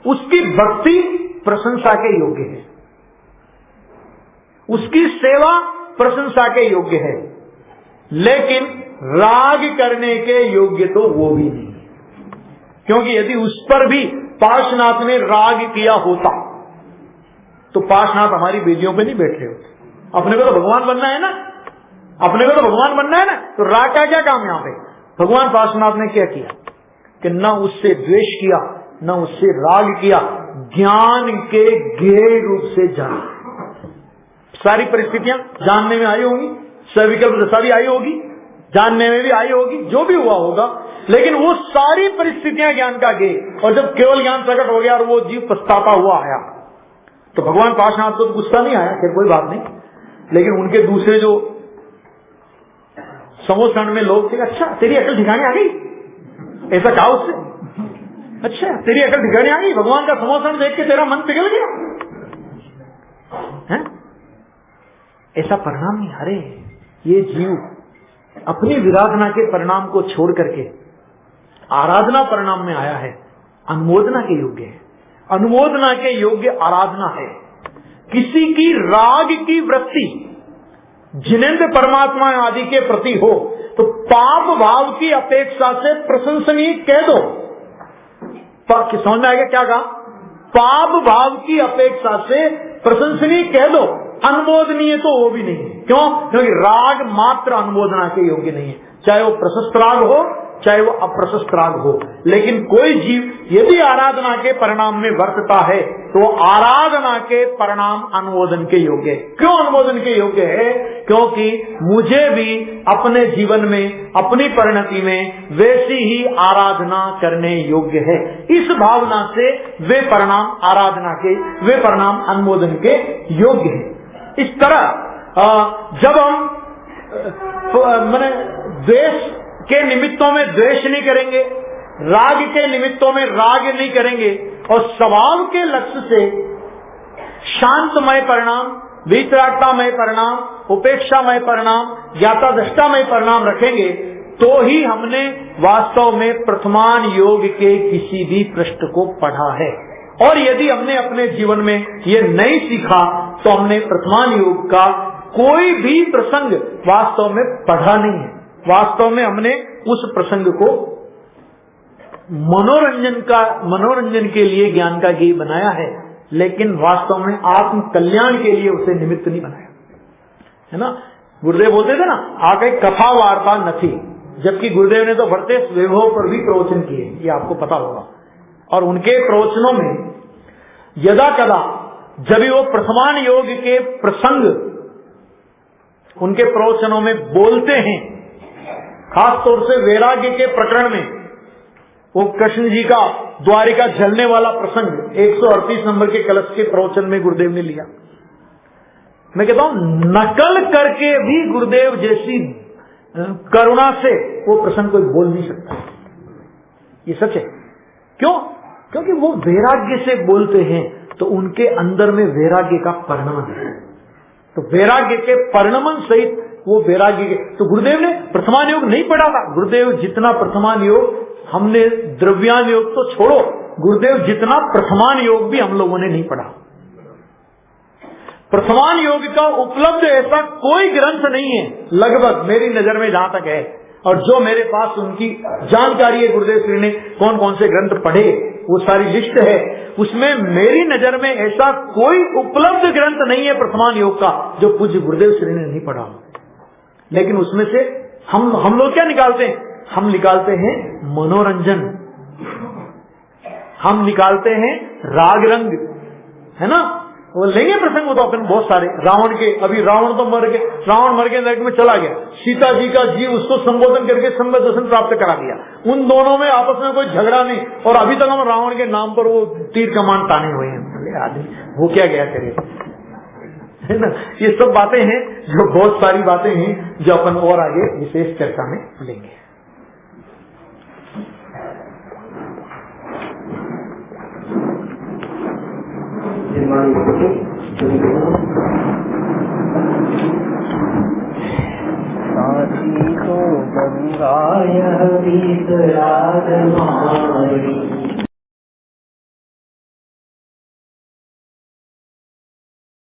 उसकी भक्ति प्रशंसा के योग्य है, उसकी सेवा प्रशंसा के योग्य है, लेकिन राग करने के योग्य तो वो भी नहीं। क्योंकि यदि उस पर भी पार्श्वनाथ ने राग किया होता तो पार्श्वनाथ हमारी बेदियों पे नहीं बैठ रहे होते। अपने को तो भगवान बनना है ना, अपने को तो भगवान बनना है ना, तो राग का क्या काम यहां पे? भगवान पार्श्वनाथ ने क्या किया कि न उससे द्वेष किया, न उससे राग किया, ज्ञान के गहरे रूप से जाना। सारी परिस्थितियां जानने में आई होंगी, सविकल्प दशा भी आई होगी, जानने में भी आई होगी, जो भी हुआ होगा, लेकिन वो सारी परिस्थितियां ज्ञान का गे, और जब केवल ज्ञान प्रकट हो गया और वो जीव पछताता हुआ आया, तो भगवान पार्श्वनाथ को तो गुस्सा नहीं आया, फिर कोई बात नहीं। लेकिन उनके दूसरे जो समोषण में लोग थे, अच्छा तेरी अकल ठिकाने आ गई, ऐसा कहा उससे, अच्छा तेरी अकल ठिकाने आ गई, भगवान का समोषण देख के तेरा मन पिघल गया है? ऐसा परिणाम नहीं। अरे ये जीव अपनी विराधना के परिणाम को छोड़ करके आराधना परिणाम में आया है, अनुमोदना के योग्य है। अनुमोदना के योग्य आराधना है। किसी की राग की वृत्ति जिनेंद्र परमात्मा आदि के प्रति हो तो पाप भाव की अपेक्षा से प्रशंसनीय कह दो। समझ में आएगा क्या कहा? पाप भाव की अपेक्षा से प्रशंसनीय कह दो, अनुमोदनीय तो वो भी नहीं है। क्यों? क्योंकि राग मात्र अनुमोदना के योग्य नहीं है, चाहे वो प्रशस्त राग हो चाहे वो अप्रशस्त राग हो। लेकिन कोई जीव यदि आराधना के परिणाम में वर्तता है तो आराधना के परिणाम अनुमोदन के योग्य है। क्यों अनुमोदन के योग्य है? क्योंकि मुझे भी अपने जीवन में, अपनी परिणति में वैसी ही आराधना करने योग्य है। इस भावना से वे परिणाम आराधना के, वे परिणाम अनुमोदन के योग्य है। इस तरह जब हम मैंने द्वेष के निमित्तों में द्वेष नहीं करेंगे, राग के निमित्तों में राग नहीं करेंगे, और स्वभाव के लक्ष्य से शांतमय परिणाम, वितरागतामय परिणाम, उपेक्षामय परिणाम, ज्ञाता दृष्टामय परिणाम रखेंगे, तो ही हमने वास्तव में प्रथमान योग के किसी भी पृष्ठ को पढ़ा है। और यदि हमने अपने जीवन में ये नहीं सीखा तो हमने प्रथमान योग का कोई भी प्रसंग वास्तव में पढ़ा नहीं है। वास्तव में हमने उस प्रसंग को मनोरंजन के लिए ज्ञान का गेय बनाया है, लेकिन वास्तव में आत्म कल्याण के लिए उसे निमित्त नहीं बनाया है ना। गुरुदेव बोलते थे ना, आगे कथा वार्ता नथी, जबकि गुरुदेव ने तो बढ़ते वैभव पर भी प्रवचन किए, ये आपको पता होगा। और उनके प्रवचनों में यदा कदा जब भी वो प्रथमान योग के प्रसंग उनके प्रवचनों में बोलते हैं, खास तौर से वैराग्य के प्रकरण में, वो कृष्ण जी का द्वारिका जलने वाला प्रसंग 138 नंबर के कलश के प्रवचन में गुरुदेव ने लिया। मैं कहता हूं नकल करके भी गुरुदेव जैसी करुणा से वो प्रसंग कोई बोल नहीं सकता, ये सच है। क्यों? क्योंकि वो वैराग्य से बोलते हैं, तो उनके अंदर में वैराग्य का परिणमन है। तो वैराग्य के परिणमन सहित वो वैराग्य के, तो गुरुदेव ने प्रथमान योग नहीं पढ़ा था। गुरुदेव जितना प्रथमान योग, हमने द्रव्यान योग तो छोड़ो, गुरुदेव जितना प्रथमान योग भी हम लोगों ने नहीं पढ़ा। प्रथमान योग का उपलब्ध ऐसा कोई ग्रंथ नहीं है, लगभग मेरी नजर में जहां तक है, और जो मेरे पास उनकी जानकारी है, गुरुदेव श्री ने कौन कौन से ग्रंथ पढ़े वो सारी लिस्ट है, उसमें मेरी नजर में ऐसा कोई उपलब्ध ग्रंथ नहीं है प्रथमान योग का जो पूज्य गुरुदेव श्री ने नहीं पढ़ा। लेकिन उसमें से हम लोग क्या निकालते हैं? हम निकालते हैं मनोरंजन, हम निकालते हैं राग रंग, है ना। वो लेंगे प्रसंग, वो तो अपन बहुत सारे, रावण के, अभी रावण तो मर गए, रावण मर के नरक में चला गया, सीता जी का जीव उसको संबोधन करके संबंध दर्शन प्राप्त करा दिया। उन दोनों में आपस में कोई झगड़ा नहीं, और अभी तक हम रावण के नाम पर वो तीर कमान ताने हुए हैं। आदमी वो क्या गया करे, है ना। ये सब बातें हैं, जो बहुत सारी बातें हैं जो अपन और आगे विशेष चर्चा में लेंगे। साथी को गंगाय वितराग मारी